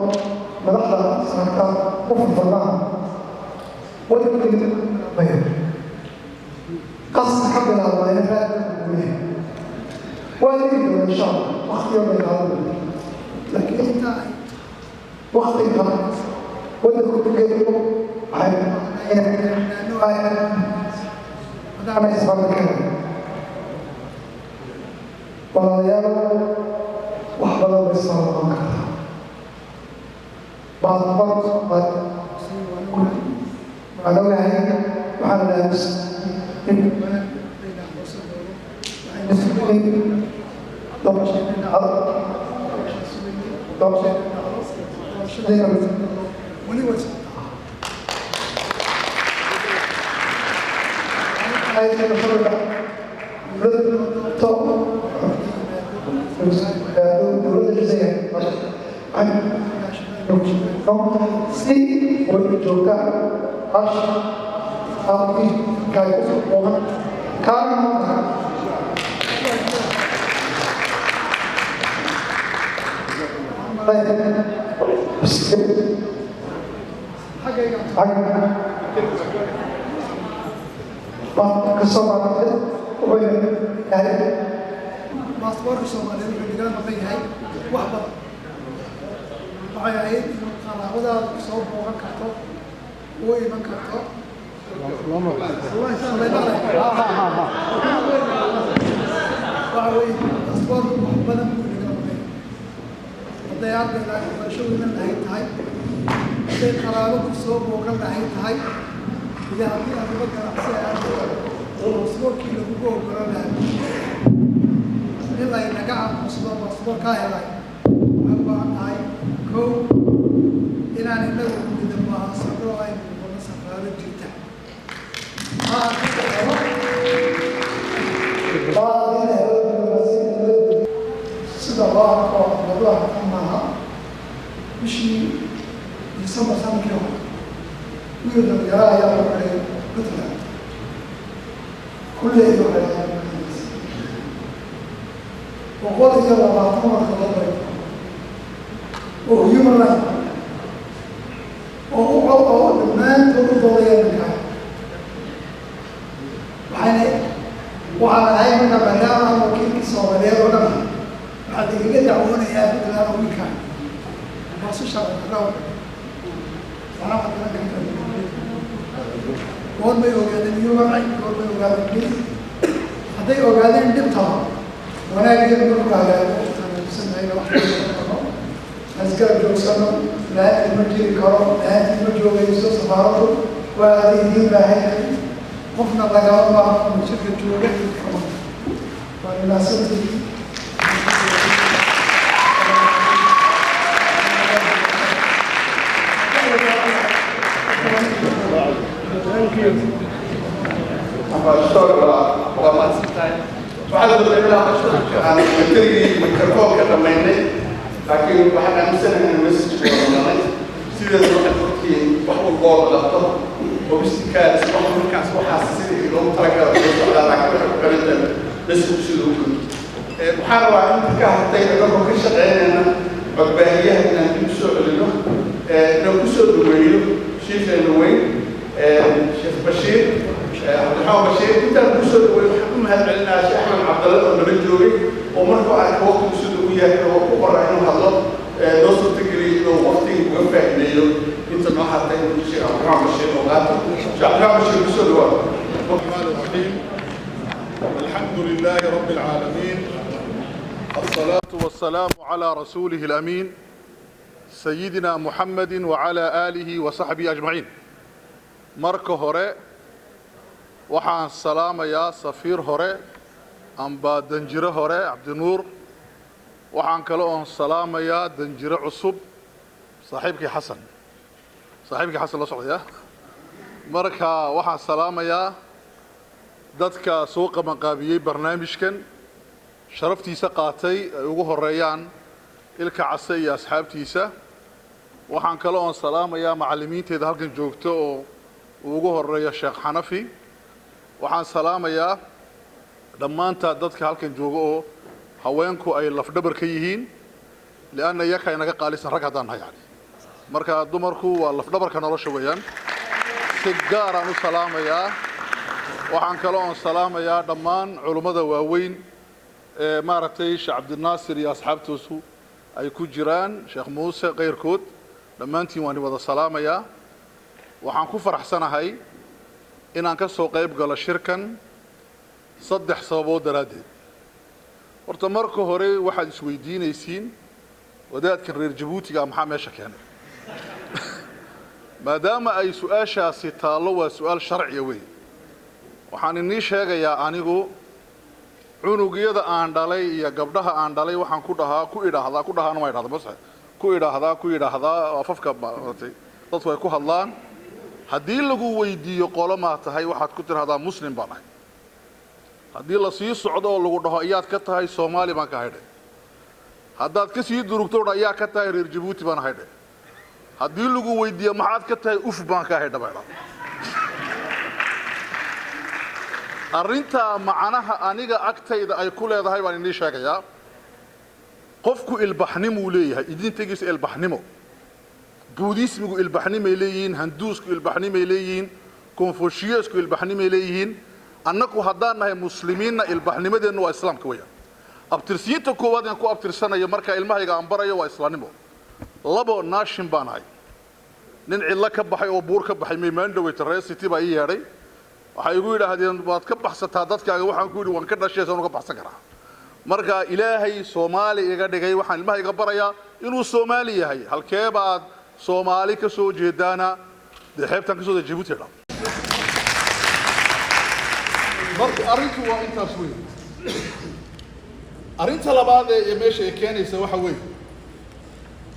Speaker 10: madaxda sarkaa u furfurnaa waddankeeda maya qasna ka bilaabaa ina raadka guyahay waa leegi doona insha allah waktiyo bay qaadan laakiin intaa waktiga waddanku ugeeyo walaalayaal wax badan bay soo noqon kartaa baasbort waan ogahay waxaan lahamis si way joogtaan ash aqi kay ku qoran kaana باسبور الصومالي اللي قال فيها واحده waxay ahayd inuu qaraabadaada soo booqan karto oo iman karto waxa weeye asbaab badan buu inaga maqan hadday ardayda waxbarashadooda lahayd tahay hadday qaraabadu soo booqan lahayd tahay iyo haddii aad uga ganacsi aad baasaboorkii lagugu ogolanayo in laynaga aamusado baasaboorkaa helay waxaan baan tahay kow inaan inagu midabahasano aynu noqono safaaro jirta sida loo arko lagu arkan maaha bishii December sanadkii hore wiil dhalinyaro ayaa lagu xiray Puntland kulley waxay boqol iyo labaatan warqadood bay oo human rights oo dhammaantood u doodaya ninkaa waxaan ahay marka maadaama wakiilkii Soomaaliyeed oo dhan waxaa igaga dacwoonayaa Puntland oo wiilkaan baasu sharci goor bay ogaadeen human rights goor bay ogaadeen hadday ogaadeen dhibtaa wanaageedu markuu hagaago sanayna wax asgar joogsano laantii ma jiri karo laantii ma joogayso safaaradu waa adiidiin baahanyahay qofna lagama baaqo jirka jooga waa munaasabatii
Speaker 2: waxaad doodaynaa aan keligii mikrofoonka dhammaynay laakiin waxaan aaminsanahay in message wadadanay sideeda waxaad ogtihiin wax walboo la qabto obstikaas wax markaas waxaas sidii loogu talagala loo socdaa laakiin waxay ku xirantahay message sida u gudbo waxaan rabaa inta ka hartay anagoo ka shaqaynayna codbaahiyaha inaan dib usoo celino inaan kusoo dhaweeyo shiifeena weyn sheekh Bashiir Abdulrahmaan Bashiir intaan kusoo dhaweeyo waxaan u mahadcelinayaa Sheekh Axmed Cabdalle oo nala joogay oo markuu arkay waqtigu sida uu yahay oo ku qoray inuu hadlo noo suurtageliyo inuu waqtiga uga faa'iideeyo inta noo hartay Sheekh Abdulrahmaan Bashiir oo qaato Sheekh Abdulrahmaan Bashiir kusoo dhawaado
Speaker 11: الرحمن الرحيم الحمد لله رب العالمين الصلاة والسلام على رسوله الأمين سيدنا محمد وعلى آله وصحبه أجمعين marka hore waxaan salaamayaa safiir hore amba danjiro hore Cabdinuur waxaan kale oo salaamayaa danjiro cusub saaxiibkii Xasan la socda marka waxaan salaamayaa dadka soo qabanqaabiyay barnaamijkan sharaftiisa qaatay ay ugu horeeyaan ilka case iyo asxaabtiisa waxaan kale oo salaamayaa macallimiinteeda halkan joogto oo ugu horeeya Sheekh Xanafi waxaan salaamayaa dhammaanta dadka halkan jooga oo haweenku ay lafdhabar ka yihiin lianna yaka inaga qaalisan rag haddaan nahay marka dumarku waa lafdhabarka nolosha weeyaan si gaar aan u salaamayaa waxaan kale oo salaamayaa dhammaan culimada waaweyn ee maaragtay Sheekh Cabdinaasir iyo asxaabtiisu ay ku jiraan Sheekh Muuse qeyrkood dhammaantiin waan wada salaamayaa waxaan ku faraxsanahay inaan ka soo qayb galo shirkan saddex sababood daraadeed horta marka hore waxaad isweydiinaysiin wadaadkan reer Jabuutiga maxaa meesha keenay maadaama ay su'aashaasi taalo waa su'aal sharci weey waxaan inii sheegayaa anigu cunugyada aan dhalay iyo gabdhaha aan dhalay waxaan ku idhaahdaa afafka dadku ay ku hadlaan haddii lagu weydiiyo qolo ma tahay waxaad ku tiraahdaa muslim baan ahay haddii la sii socdo oo lagu dhaho ayaad ka tahay Soomaali baan ka haydhay haddaad ka sii durugto ayaa ka tahay reer Jabuuti baan haydhay haddii lagu weydiiyo maxaad ka tahay uf baan ka haydhay baa arrinta macnaha aniga agtayda ay ku leedahay baan inii sheegayaa qofku ilbaxnimo leeyahay idintigiisa ilbaxnimo buudismigu ilbaxnimo leeyihiin handuusku ilbaxnimo leeyihiin konfushiyasku ilbaxnimo leeyihiin annagu haddaan nahay muslimiinna ilbaxnimadeenu waa islaamka weeyaan abtirsiinta koowaad aan ku abtirsanayo marka ilmahayga aan barayo waa islaamnimo labo naashin baan ahay nin cidla ka baxay oo buur ka baxay meemaan dhaweyta reer city baa ii yeedhay waxay igu yidhaahdeen waad ka baxsataa dadkaaga waxaan ku yidhi waan ka dhashay soo ka baxsan karaa marka ilaahay Soomaali iga dhigay waxaan ilmahayga barayaa inuu Soomaali yahay halkee baad Soomaali ka soo jeedaana xeebtan ka soo Jabuuti marka arrintu waa intaas weyn arrinta labaad ee meesha ay keenaysa waxa weeye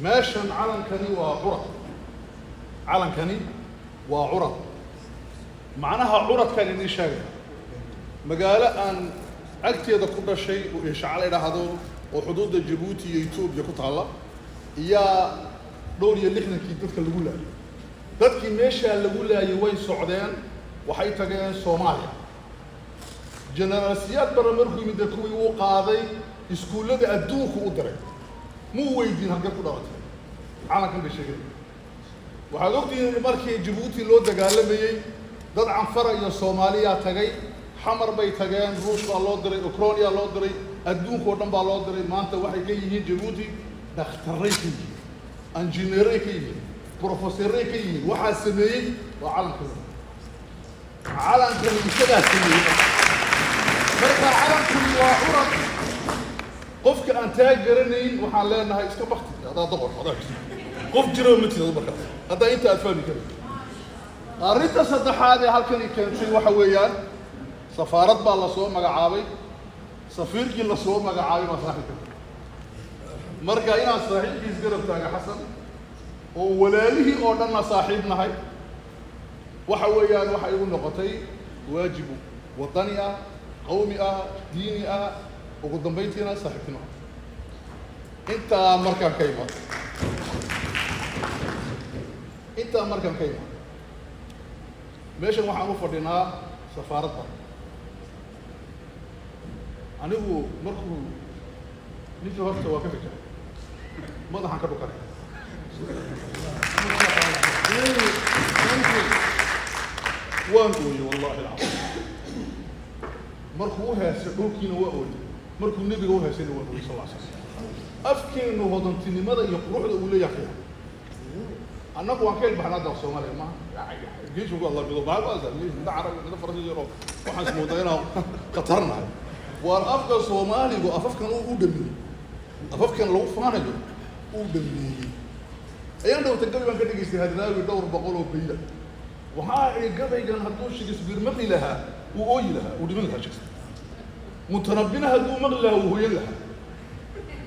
Speaker 11: meeshan calankani waa curad calankani waa curad macnaha curadkan idin sheegaya magaalo aan agteeda ku dhashay oo Ishaac la yidhaahdo oo xuduudda Djibouti iyo Ethiopia ku taala iyaa dhowr iyo 60kii dadka lagu laayay dadkii meesha lagu laayay way socdeen waxay tageen Soomaaliya General Siyaad Barre markuu yimid kuwii uu qaaday iskuullada adduunka u diray muu weydiin halka ku dhalatay calankan bay sheegay waxaad ogtihiin markii Djibouti loo dagaalamayay dad canfara iyo Soomaaliya tagay xamar bay tageen ruush baa loo diray Ukraine loo diray adduunka oo dhan baa loo diray maanta waxay ka yihiin Djibouti dhakhtarray ka yihiin injineeray ka yihiin professorray ka yihiin waxaa sameeyey waa calankan isagaa sameeyey marka calankan waa curad qofka aan taa garanayn waxaan leenahay iska bakti hadaa doqor hadaa qof jiro ma tido marka hadaa inta aad fahmi karin arrinta saddexaad ee halkan keentay waxa weeyaan safaarad baa la soo magacaabay safiirkii la soo magacaabay ma saaxiibka marka inaan saaxiibkiis garab taaga xasan oo walaalihii oo dhanna saaxiib nahay waxa weeyaan waxa igu noqotay waajib wadani ah qawmi ah diini ah ugu dambeyntiina saaxiibtimo inta markaan ka imaado meeshan waxaan u fadhinaa safaaradda anigu markuu ninkii horta waa ka fikray madaxaan ka dhukanay waan ooyey wallahi alcadiim markuu u heesay dhulkiina waa ooyey markuu nebiga u heesayna waa ooyey sal alla slam afkeenu hodantinimada iyo quruxda uu leeyahay annagu waan ka ilbaxnaa dalka Soomaaliya ma geeshu ku Allah bido baa baasa mid carab mid faransiis yaro waxaan ismoodaa inaan qatarnahay war afka Soomaaligu afafkan uu dhameeyay afafkan lagu faanayo uu dhameeyay ayaan dhawta gabi baan ka dhigaystay hadraawi dhowr boqol oo bayda waxa ay gabaygan hadduu Shakespeare maqli lahaa uu ooyi lahaa uu dhiman lahaa Shakespeare mutanabbina hadduu maqli lahaa uu hooyan lahaa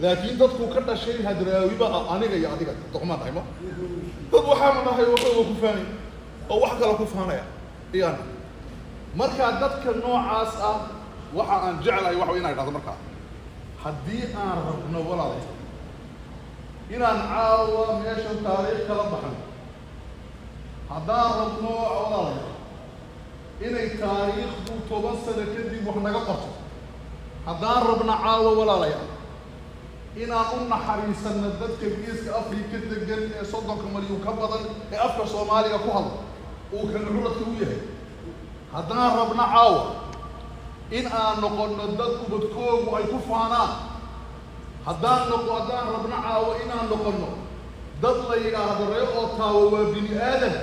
Speaker 11: laakiin dadku ka dhashay hadraawi baa aniga iyo adiga doqmaan hayma dad waxaan nahay wuxuu ku faanay oo wax kale ku faanaya iyana marka dadka noocaas ah waxa aan jecelahay waxa inay dhacdo marka haddii aan rabno walaalay inaan caawa meesha taariikh kala baxno haddaan rabno walaalay inay taariikhdu 10 sano kadib wax naga qorto haddaan rabno caawa walaalay inaan u naxariisano dadka geeska Afrika degan ee 30 milyan ka badan ee afka Soomaaliga ku hadla oo kan curadka u yahay haddaan rabno caawa in aan noqono dad ubadkoogu ay ku faanaan haddaan rabno caawa inaan noqono dad la yidhaahdo reer oo taawo waa bini aadan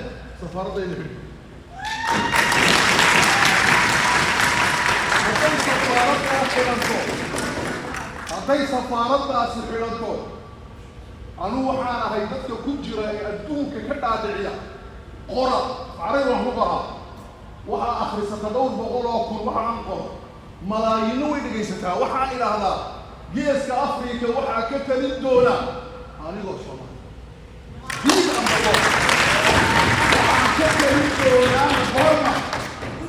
Speaker 11: safaaradayna xidhi hadday safaaraddaasi xidhanto anu waxaan ahay dadka ku jira ee adduunka ka dhaadhiciya qora macray waan ku qoraa waxaa akhrisata dhowr boqol oo kun waxaan qoro malaayino way dhegaysataa waxaan idhaahdaa geeska Afrika waxaa ka talin doona anigoo Soomaali waxaan ka talin doonaa horma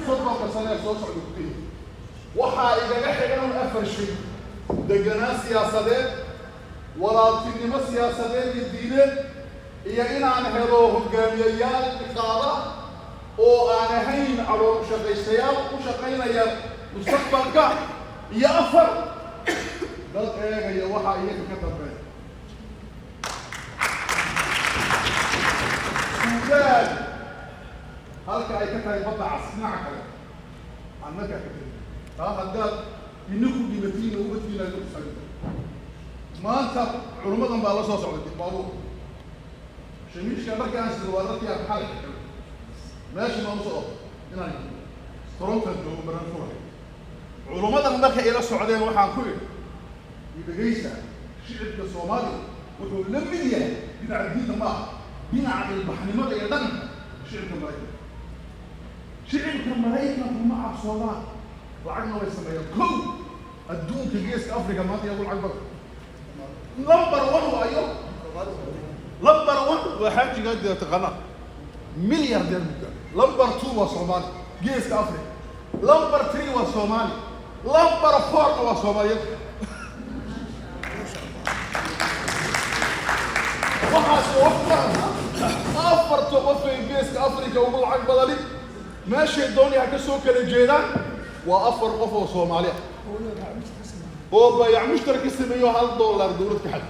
Speaker 11: soddonka sane ee soo socda gudaheeda waxaa igaga xigan 4 shay deganaan siyaasadeed walaaltinimo siyaasadeed iyo diineed iyo inaan helo hogaamiyayaal qaada oo aan ahayn calool shaqaystayaal u shaqaynaya mustaqbalka iyo 4 dad eegaya waxa iyaga ka dambeeya Suudaan halka ay ka tahay badda cas dhinaca kale annaka ka tahay haddaad ininku dhibatiin uga tiinaayo maanta culummadan baa la soo socday baabuur shamiishka markaan sida waa dadkii aan xalay meesha ma soo inaan Toronto joogo baran furay culummadan marka ila socdeen waxaan ku dhageysta shicibka Soomaaliya wuxuu la mid yahay dhinaca diinta ma dhinaca ilbaxnimada iyo dhanka shicibka Mareykanka ma cabsoodaan lacagna way sameeyaan kow adduunka geeska africa maanta yaa ugu lacag badan number one waayo number one waa xaajigaa dee taqaanaa milyaardeer buu gaaray number two waa soomaali geeska africa number three waa soomaali number fourna waa soomaaliyad waxaas waftaan afarta qof ee geeska africa ugu lacag badani meeshay doonaya ka soo kala jeedaan waa afar qof oo soomaali ah oo bayac mushtarak ka sameeyo $1 dowlad ka xad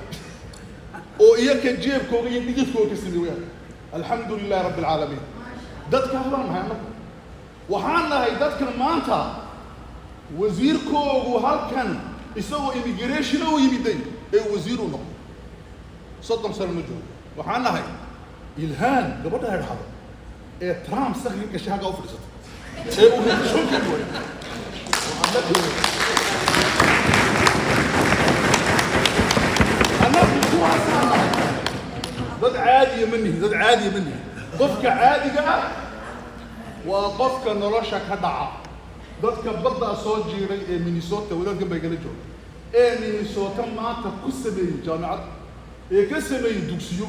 Speaker 11: oo iyaka jeebkooga iyo dhigidkooga ka sameeyaan alxamdulillahi rabbil caalamiin dadka habaan nahay annagu waxaan nahay dadkan maanta wasiirkoogu halkan isagoo immigration oo yimiday ee wasiir u noqday 30 sano ma joogo waxaan nahay ilhaan gabadha hadhado ee Trump saxi ka shaqo u fadhiisatay ee uu nation ka duway أنا ضد عادي مني ضد عادي مني قفك عادي قاعد وقفك نرشك هدعة ضدك بدأ صوت جيري مينيسوتا ولا جنب يجلجوا مينيسوتا ما تكسبي جامعة كسبي دوكسيو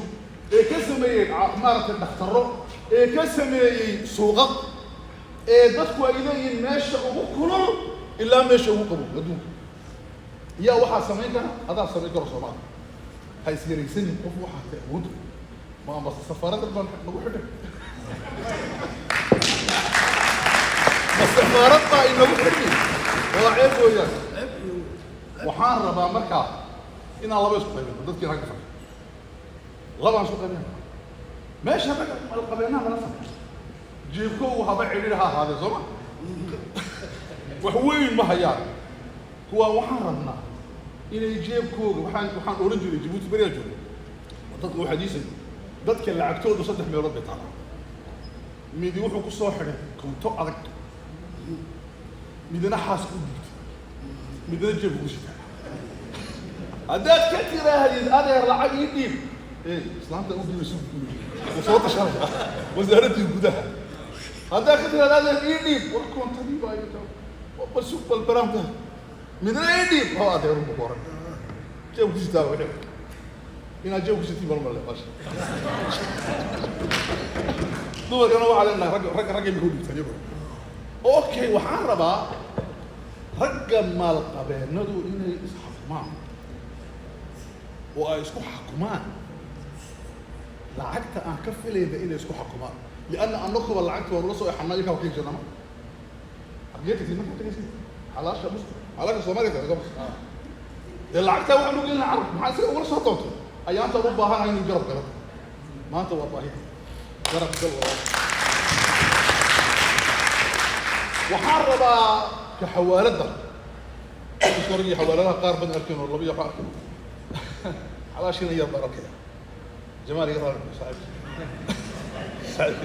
Speaker 11: كسبي عمارة الدكتوراه كسبي سوق ضدك إلى ماشى وكله إلا ماشى وقبل بدون يا واحد سميك هذا سميك رسول هاي سيريسني قف واحد تقود ما بس السفارات اللي بنروح لها بس السفارات ما إنه بحرني وعيب وياك وحان ربا مركا إن الله بيسوق قبيل ضدك هاي كفر الله بيسوق قبيل ماشي هذا القبيلنا ما نفهم جيبكو وهذا عليها هذا زمان وحوين ما هيان هو waxaan rabnaa inay jeebkooga waxaan oran jiray Djibouti bariya joogo dadku waxa diisay dadka lacagtoodu 3 meelood bay taala mid wuxuu ku soo xiray konto adag midna xaas u dhigtay midna jeeb ku shita hadaad ka tiraahid adeer lacag ii dhiib islaamta u dhiibay suuq soo tashan wasaaradda gudaha hadaad ka tiraahid adeer ii dhiib wax kontadii baa ay tahay bal suuq bal baraamta من أيدي هو هذا يروح بقرن جاو كذي ولا هنا جاو كذي بالمرة باش دول كانوا علينا رجع يقول تجيبه أوكي وحاربا رجع مال قبل ندو إنه يسحقمان ويسكو حكمان لعقت أن كفل إنه يسكو حكمان لأن النخبة لعقت والرسول يحملك وكيل جنما أجيتك زي ما كنت تجي علاش مسلم علاقة الصومالية كذا العقد واحد نقول لنا عرب ما حسنا ولا صوتهم أيام تربى هاي نجرب كذا ما أنت والله جرب كذا وحارب كحوالات ده سوري حوالاتها قارب أركين والله بيجا قارب على شيء يرضى كذا جمال يرضى سعيد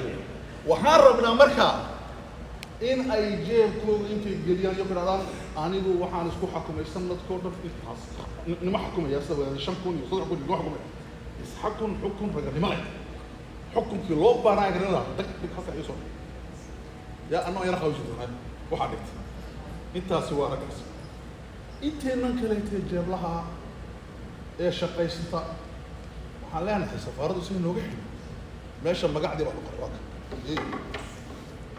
Speaker 11: وحاربنا مركا إن أي جيب كوب أنت جليان يقول هذا أنا يقول وحنا نسكو حكم يستمر كورد في الحاس نما حكم يسوي هذا الشام كوني صدق كوني نما حكم يسحكم حكم رجال ما حكم في لوب بنا يقولنا دك بحث يسوي يا أنا يا رخاوي جدا وحدك أنت سوى ركز أنت ننكلت جاب لها إيش شقي ستا حاليا في سفارة وسين نوجح ماشى ما قاعد يروح القراءة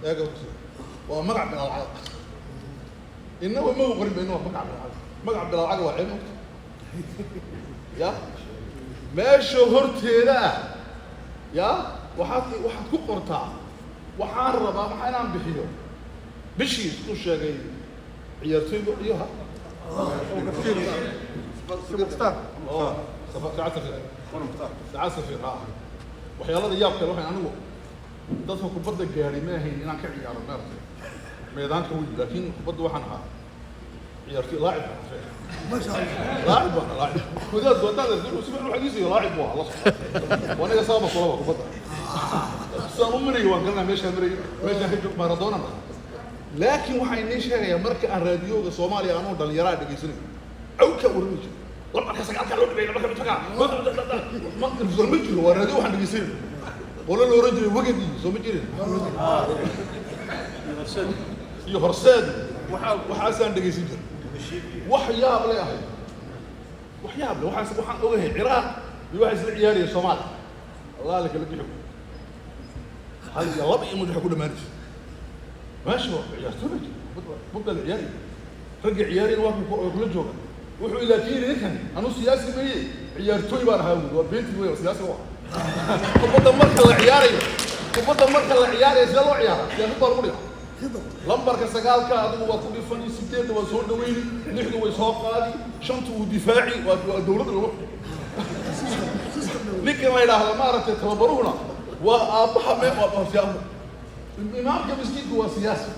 Speaker 11: إيه جوز ومقعد من العلاقة إنه ما هو غريب إنه مقعد من العلاقة مقعد من العلاقة وعينه يا ما شهرت هنا يا واحد كقرطة وحارب ما حنام بحيله بشي شو شيء عيرتي ياها سبستان ساعات سفير وحيالله يابك الواحد عنه dadka kubadda gaari ma ahayn inaan ka ciyaaro meerta meedaanka weyn laakiin kubadda waxaan ahaa ciyaartii laacib ma sha Allah laacib kudaad wadada dib si fiican xagiisi laacib waa la soo wanaga saaba kulaba kubadda saan u maray waan galnaa meesha ka joog Maradona laakiin waxay inay sheegayaan marka aan raadiyooga Soomaaliya aanu dhalinyarada dhageysanay awka warmij laba ka sagalka loo dhigay marka mitaga ma zulmijiro waa raadiyo waxaan dhageysanay ولا لو رجل وجدي سو مجرين يهرساد waxaasaan dhegaysan jiray wax yaab leh ahay wax yaab leh waxaan ogahay ciraaq iyo waxa isla ciyaaraya soomaaliya allah la kala bixi hal iyo laba iyo madaxa ku dhamaanaysa ماشي ciyaartooy muddo la ciyaari ragga ciyaarina waa kula jooga wuxuu ila tiiri ninkan anu siyaasi ma yahay ciyaartooy baan ahaa waa beenti way siyaasi waa kubadda marka la ciyaarayo sida loo ciyaaro siyaasi baa lagu dhigaa lambarka 9ka adigu waa ku dhifan 8 waa soo dhaweyni 6 way soo qaadi 5 uu difaaci waa dawladda lagu ninka ma yiraahdo maaragtay tababaruhuna waa aabaha mee waa siyaasi الإمام كمسكين هو سياسي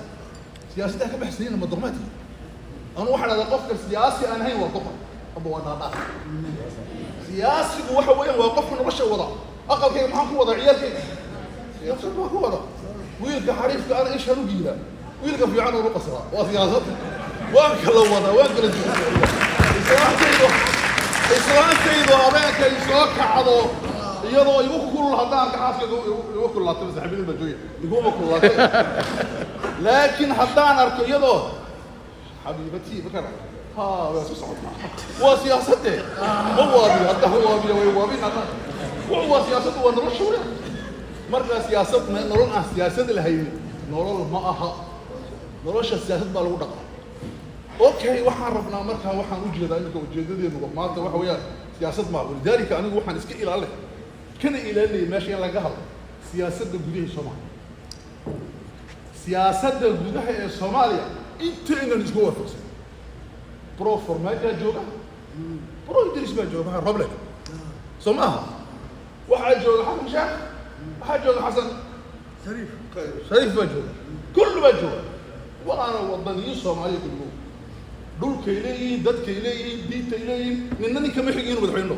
Speaker 11: سياسي ده كم حسين لما ضغمتي أنا واحد هذا قف سياسي أنا هي وقفه أبو أنا ضاع سياسي هو حوالي وقف من رشة وضع أقل كي محمد وضع عيال كي سياسي هو وضع ويلقى حريف أنا إيش هنوجي له ويلقى في عنه رقصة وسياسات وانك لو وضع وانك إسلام كيدو أبيك يسوق عضو iyadoo igu kulul hadaan gacaska igu kululaatay saxibin bajoy igu kululaatay laakiin hadaan arko iyadoo xabiibati bakar ha waa soo socdaa waa siyaasadde ma waabi hadda way waabin hadda waa siyaasaddu waa nolosha weyn marka siyaasad ma nolol ah siyaasad la hayay nolol ma aha nolosha siyaasad baa lagu dhaqaa okay waxaan rabnaa marka waxaan u jeedaa in ujeedadeenu maanta waxa weeyaan siyaasad ma walidaalika anigu waxaan iska ilaalin كان إلى اللي ماشي على جهل سياسة الجودية الصومالية سياسة الجودية الصومالية أنت إن الأسبوع فوز برو فورماجا جوجا برو يدرس ما جوجا ربلك سماها واحد جوجا حسن شاف واحد جوجا حسن شريف ما جوجا كل ما جوجا وأنا وطني الصومالي كله دول كيلي دد كيلي دي كيلي لأنني كم يحكينه بدحينه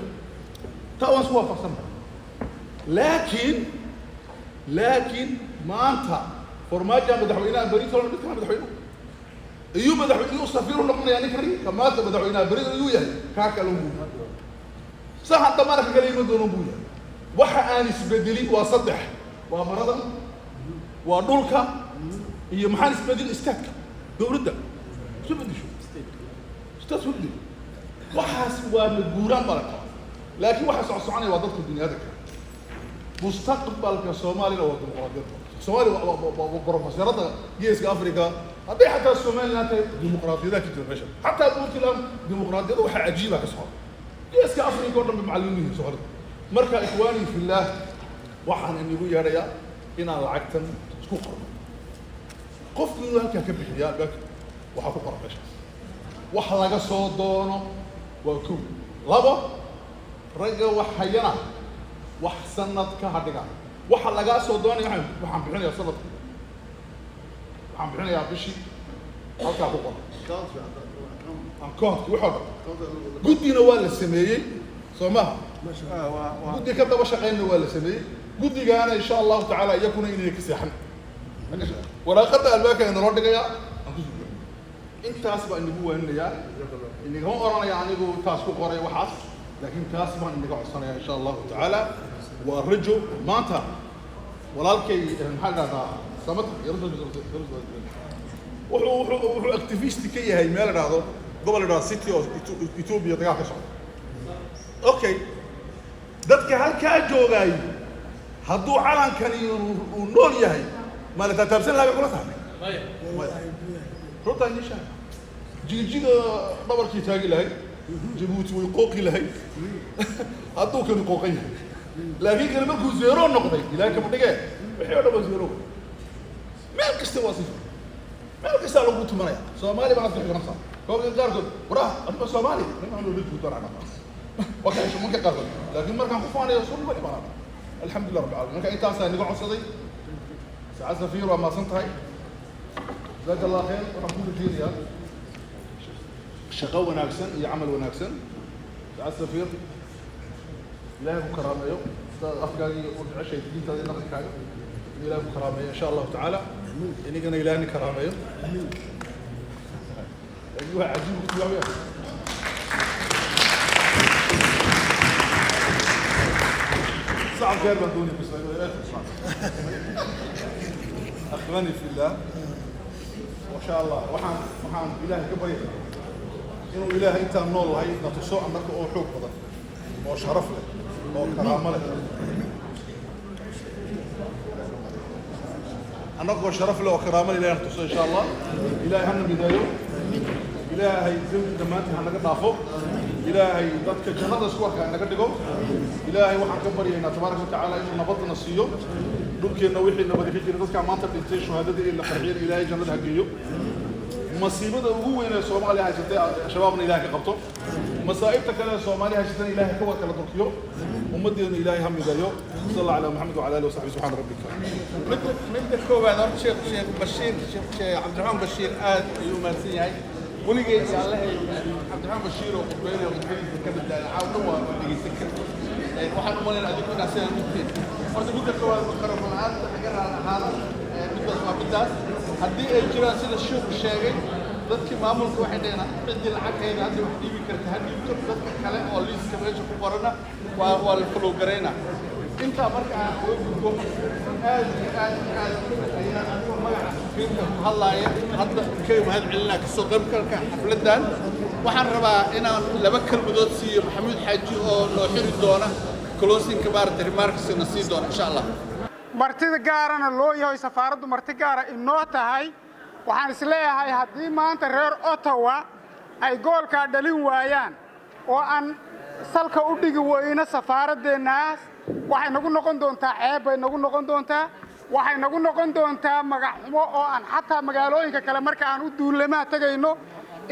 Speaker 11: تاوان سوا فصلنا لكن ما أنت فرماجة مدحوينا بريد ولا بتكلم مدحوينا أيوب مدحوينا سفير نقول يعني كري كما أنت مدحوينا بريد أيوه كاكلون صح أنت ما لك كلمة دون بويا وح أنس بدلي وصدح ومرضا ودولك هي محانس بدل استاك بورده شو بدي شو بدي وحاس ومجوران بركة لكن وحاس عصاني وضغط الدنيا هذا مستقبل كصومالي لو الصومالي بروفيسورات جيس افريقيا هذه حتى الصومال ناتي ديمقراطيه ذاك الفشل حتى ابو كلام ديمقراطيه وحا عجيبه كصومال جيس افريقيا قدام معلمين صغار مركا اخواني في الله waxaan inigu yeerayaa inaan lacagtan isku qorno qofku inuu halkaa ka bixiyaa albaabka waxaa ku qoran meeshaas wax laga soo doono waa kow labo ragga wax hayana wax sanadka hadhiga waxa laga soo doonay waxaan bixinayaa sanadka waxaan bixinayaa bishii halkaa ku qoran account waxa guddiina waa la sameeyey soomaha guddi ka daba shaqeynna waa la sameeyey guddigaana insha Allah taala iyakuna inay ka seexan waraaqada albaabka in loo dhigayaa intaas baa inagu waaninayaa inaga oranaya anigu taas ku qoray waxaas laakiin taas baan inaga codsanayaa insha Allah taala waa rajo maanta walaalkay maxaa dhahdaa samad wuxuu activist ka yahay meel dhahdo gobol dhahdo city of Ethiopia dagaal ka socda okay dadka halkaa joogay hadduu calankani uu nool yahay ma la taabsan laga kula tahay runta nisha jijiga dhabarkii taagi lahay Djibouti way qooqi lahay hadduu kan qooqan yahay laakiin kan markuu zero noqday ilaa ka dhigay wixii oo dhan zero meel kasta waa sifir meel kasta lagu tumanaya Soomaali baa dadka nafsa koob qaarkood waraah adba Soomaali ma aanu lidku tarana وكان شو ممكن قرر لكن مركان كفاني يوصل ما يبغى الحمد لله رب العالمين مركان إنت أصلا نقعد صدي سعد سفير وما صنت هاي جزاك الله خير ورحمة الله فيها شقاء وناكسن يعمل وناكسن سعد سفير إلهي بكرامة يوم أفقاري عشاء جديد هذه نقل كايو إلهي بكرامة إن شاء الله تعالى إني كان إلهي كرامة يوم أيها عجيب كتير صعب غير بدوني بس أخواني في الله شاء الله وحان إله كبري إنه إله أنت نول هاي نتصو أنك أو حوك بدر أو شرف له أو كرامة له أنك أو شرف له وكرامة له نتصو إن شاء الله إلهي هن بدايو إلهي زمت دمانتي هنك نافو إلهي ضدك جهاد سكوك هنك دقو إلهي وحان كبري إن تبارك وتعالى إنه نبضنا السيو dhulkeena wixii nabad ka jira dadka maanta dhintay shuhaadada in la qarxiyo ilaahay jannada ha geeyo masiibada ugu weyn ee Soomaaliya haysatay shabaabna ilaahay ka qabto masaa'ibta kale ee Soomaaliya haysatay ilaahay ka wada durkiyo ummadeena ilaahay ha midayo sallallahu alayhi muhammad wa ala alihi wa sahbihi subhana rabbika
Speaker 2: midda koowaad horta sheekh Bashiir Cabdiraxmaan Bashiir aad ayuu maarsan yahay weligay Ilaahay Cabdiraxmaan Bashiir oo qodbeeyay oo ka badalay caawdo waa dhigeysan kara waxaan u maleyn adigu inaad seen mudtid horta midda koowaad qarab la'aan xagar ahaan middaas waa middaas haddii ay jiraan sida sheekhu sheegay dadkii maamulka waxay dhaheen cidii lacagteeda hadda wax dhiibi karta haddii dadka kale oo liiska meesha ku qorana waa la follow garayna inta marka aan uga gudbo aad ayaan anigu magaca fiirka ku hadlaaya hadda kay mahad celinaa kasoo qaybgalka xafladan waxaan rabaa inaan laba kalmadood siiyo maxamuud xaaji oo noo xiri doona closing kabaarta remarksna sii doona insha Allah
Speaker 12: martida gaarana loo yahay safaaraddu marti gaara inoo tahay waxaan isleeyahay haddii maanta reer Ottawa ay goolka dhalin waayaan oo aan salka u dhigi weyna safaaradeenaas waxay nagu noqon doontaa ceeb bay nagu noqon doontaa waxay nagu noqon doontaa magac xumo oo aan xataa magaalooyinka kale marka aan u duulemaa tagayno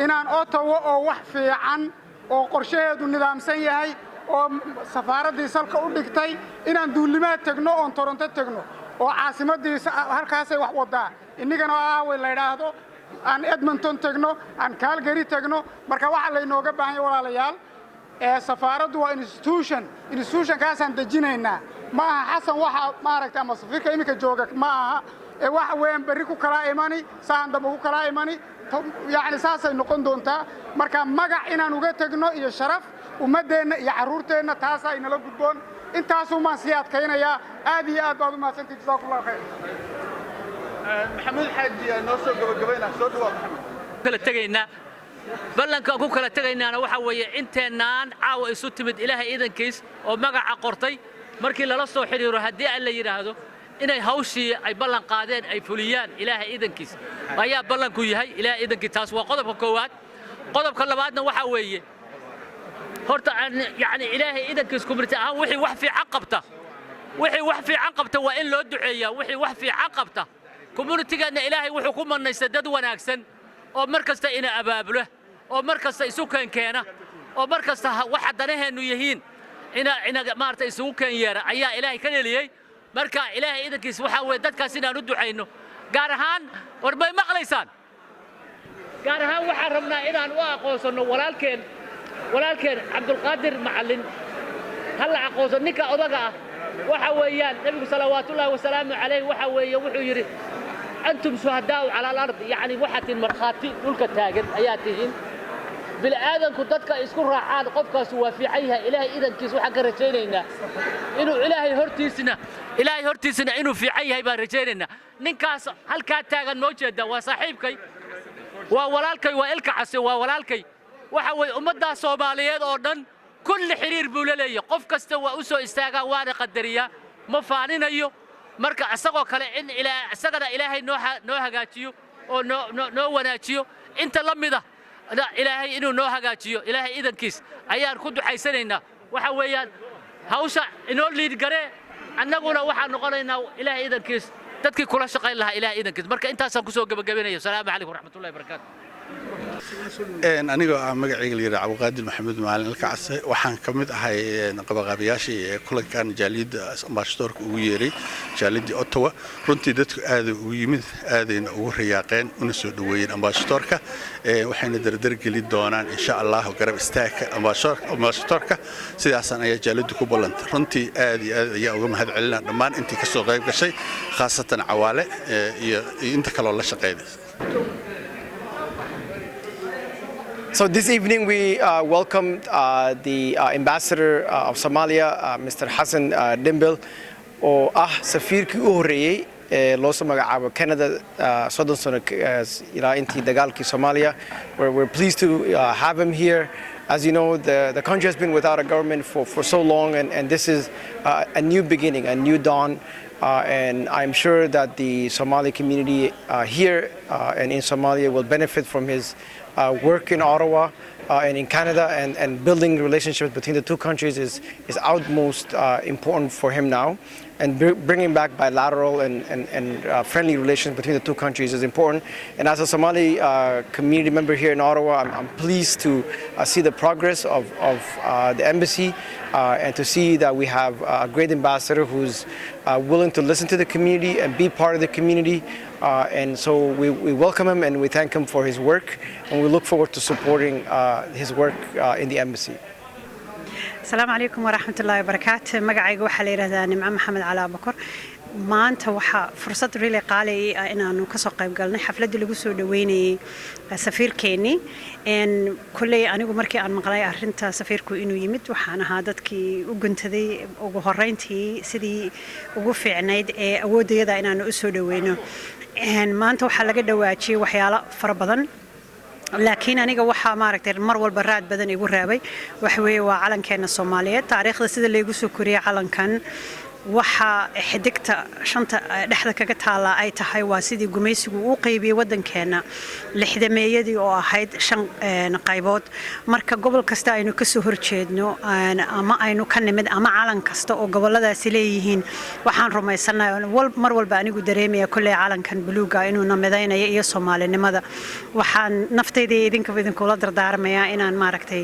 Speaker 12: inaan Ottawa oo wax fiican oo qorshaheedu nidaamsan yahay oo safaaradii salka u dhigtay inaan duulimaad tagno oo Toronto tagno oo caasimadii halkaas ay wax wadaa inagana way la yiraahdo aan Edmonton tagno aan Calgary tagno marka waxa la inooga baahan yahay walaalayaal safaaraddu waa institution kaasaan dejinaynaa ma aha xasan waxa maaragtay ama safiirka imika jooga ma aha waxa weyn bari ku kala imani saan daba ku kala imani يعني ساسay noqon doontaa marka magac inaan uga tagno iyo sharaf ummadeena iyo caruurteena taas ay nala gudboon intaas uma siyaadkaynaya aad iyo aad baad u mahadsantahay jazakallahu khayr
Speaker 2: maxamuud xaaji noo soo gabagabayna soo dhawaad maxamuud
Speaker 13: kala tagayna ballanka ku kala tagaynaana waxa weeye inteenaan caawa isu timid ilaahay idankiis oo magaca qortay markii lala soo xiriiro hadii aan la yiraahdo inay hawshii ay ballan qaadeen ay fuliyaan ilaahay idankiis ayaa ballanku yahay ilaahay idankiis taas waa qodobka koowaad qodobka labaadna waxa weeye horta yani ilaahay idankiis community ahaan wixii wax fiican qabta waa in loo duceeyaa wixii wax fiican qabta community-gana ilaahay wuxuu ku manaystay dad wanaagsan oo markasta ina abaabulo oo markasta isu keenkeena oo markasta waxa danaheenu yihiin ina maartay isugu keen yeera ayaa ilaahay ka dheliyay marka ilaahay idankiis waxa weey dadkaas inaan u duceyno gaar ahaan warbay maqlaysaan gaar ahaan waxaan rabnaa inaan u aqoonsano walaalkeen Cabdulqaadir Macallin hal aqoonsan ninka odaga ah waxa weeyaan nabiga salawaatullaahi wasalaamu calayhi waxa weeye wuxuu yiri antum shuhadaa ala al-ard yani waxatin markhaati dhulka taagan ayaa tihiin bil aadanku dadka isku raacaan qofkaas waa fiican yahay ilaahay idankiis waxa ka rajaynaynaa inuu ilaahay hortiisina inuu fiican yahay baan rajaynaynaa ninkaas halka taagan noo jeeda waa saaxiibkay waa walaalkay waa ilka case waa walaalkay waxa way ummadda Soomaaliyeed oo dhan kulli xiriir buu leeyahay qof kasta waa u soo istaagaa waana qadariya ma faaninayo marka asagoo kale in asagana ilaahay noo hagaajiyo oo noo wanaajiyo inta la mid ah ilaahay inuu noo hagaajiyo ilaahay idankiis ayaan ku ducaysanaynaa waxa weeyaan hawsha inoo liid gare annaguna waxaan noqonaynaa ilaahay idankiis dadkii kula shaqayn lahaa ilaahay idankiis marka intaasaan ku soo gabagabinayo salaamu calaykum waraxmatullaahi wabarakaatuh
Speaker 2: anigoo magacayga la yiraahdo Cabdulqaadir Maxamed Macallin Alkacase waxaan ka mid ahay qabaqabiyaashii kulankan jaaliyada ambassadorka ugu yeeray jaaliyada Ottawa runtii dadku aad ugu yimid aadayna ugu riyaaqeen una soo dhaweeyeen ambassadorka waxayna dardar gelin doonaan insha Allah garab istaagka ambassadorka sidaasan ayaa jaaliyadu ku balantay runtii aad iyo aad ayaa uga mahad celinaa dhammaan intii ka soo qayb gashay khaasatan Cawaale iyo inta kale oo la shaqeynay.
Speaker 14: So this evening we welcomed the ambassador of Somalia, Mr. Hassan Dimbil, oo ah safiirkii u horeeyay loo soo magacaabo Canada soddon sano ilaa intii dagaalkii Soomaaliya. We're pleased to have him here. As you know, the country has been without a government for so long, and this is a new beginning, a new dawn. And I'm sure that the Somali community here and in Somalia will benefit from his work in Ottawa and in Canada, and building relationships between the two countries is utmost important for him now. And bringing back bilateral and friendly relations between the two countries is important. And as a Somali community member here in Ottawa, I'm pleased to see the progress of the embassy and to see that we have a great ambassador who's willing to listen to the community and be part of the community. And so we welcome him and we thank him for his work, and we look forward to supporting his work in the embassy.
Speaker 15: السلام عليكم ورحمة الله وبركاته. مقعي وحلي رهدان نمع محمد على بكر. ما أنت وح فرصة ريلي قالي إن أنا كسوق قلنا حفلة اللي دويني سفير كيني إن كل أنا ومركي عن مقلاي أرنت سفير كو إنه يمد وحنا هذا كي وجنت ذي وجهرينتي سدي وقف عنيد أودي ذا إن أنا دوينه إن ما أنت وحلقة دواتشي وحيالا فربضن لكن أنا جوحها ما ركتر مرة والبراد بدن يقول رابي وحوي وعلن كان الصومالية تاريخ السيد اللي يقصو كوريا علن كان waxa xiddigta shanta dhexda kaga taala ay tahay waa sidii gumaysigu uu qaybiyay wadankeena lixdameeyadii oo ahayd shan qaybood marka gobol kasta aynu ka soo horjeedno ama aynu ka nimid ama calan kasta oo goboladaasi leeyihiin waxaan rumaysanahay mar walba anigu dareemaya kullee calankan buluuga inuu namadaynayo iyo Soomaalinimada waxaan naftayda idinku la dardaarmayaa inaan maaragtay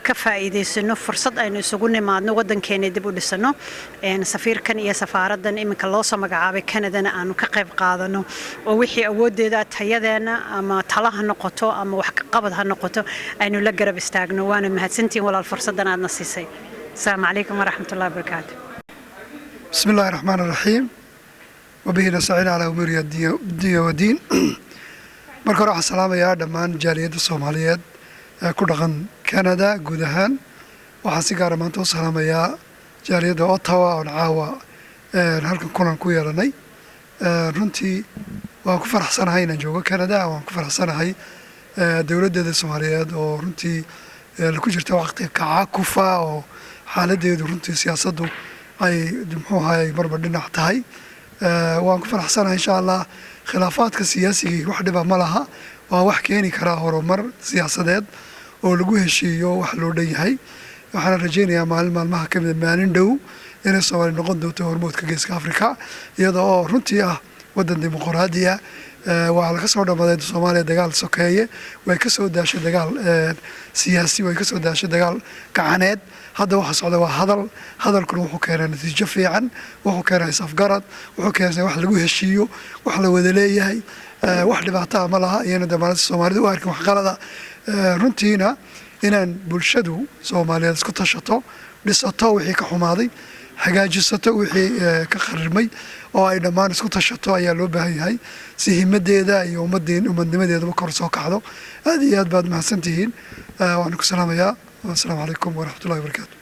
Speaker 15: ka faa'iideysano fursad aynu isugu nimaadno wadankeena dib u dhisano safiir kan iyo safaaradan iminka loo soo magacaabay Canada aanu ka qayb qaadano oo wixii awoodeeda tayadeena ama talaha noqoto ama wax ka qabad ha noqoto aynu la garab istaagno waana mahadsantiin walaal fursadan aad nasiisay السلام عليكم ورحمة الله وبركاته
Speaker 10: بسم الله الرحمن الرحيم وبه نستعين على أمور الدين والدين marka hore waxaan salaamayaa dhammaan jaaliyadda Soomaaliyeed ee ku dhaqan Canada guud ahaan waxaan si gaar ah maanta u salaamayaa jaaliyadda Ottawa oo caawa halkan kulan ku yeelanay runtii waan ku faraxsanahay inaan joogo Canada waan ku faraxsanahay dawladda Soomaaliyeed oo runtii ku jirta waqti kacaakufa oo xaaladeedu runtii siyaasaddu ay muxuu ahaay marba dhinac tahay waan ku faraxsanahay insha Allah khilaafaadka siyaasiga wax dhiba ma laha waa wax keeni kara horumar siyaasadeed oo lagu heshiiyo wax loo dhanyahay waxaan rajaynayaa maalmaha ka mid maalin dhow inay Soomaali noqon doonto hormuudka Geeska Afrika iyadoo oo runtii ah wadan dimuqraadi ah waa laga soo dhamaaday Soomaaliya dagaal sokeeye way ka soo daashay dagaal siyaasi way ka soo daashay dagaal gacaneed hadda waxa socda waa hadalkuna wuxuu keenay natiijo fiican wuxuu keenay safgarad wuxuu keenay wax lagu heshiiyo wax la wada leeyahay wax dhibaato ma laha iyana dhammaantii Soomaalida u arkin wax qalada runtiina inaan bulshadu Soomaaliyeed isku tashato dhisato wixii ka xumaaday hagaajisato wixii ka kharrimay oo ay dhammaan isku tashato ayaa loo baahan yahay si himadeeda iyo ummadnimadeedaba kor soo kacdo aad iyo aad baad mahadsantihiin waan ku salaamayaa والسلام عليكم ورحمة الله وبركاته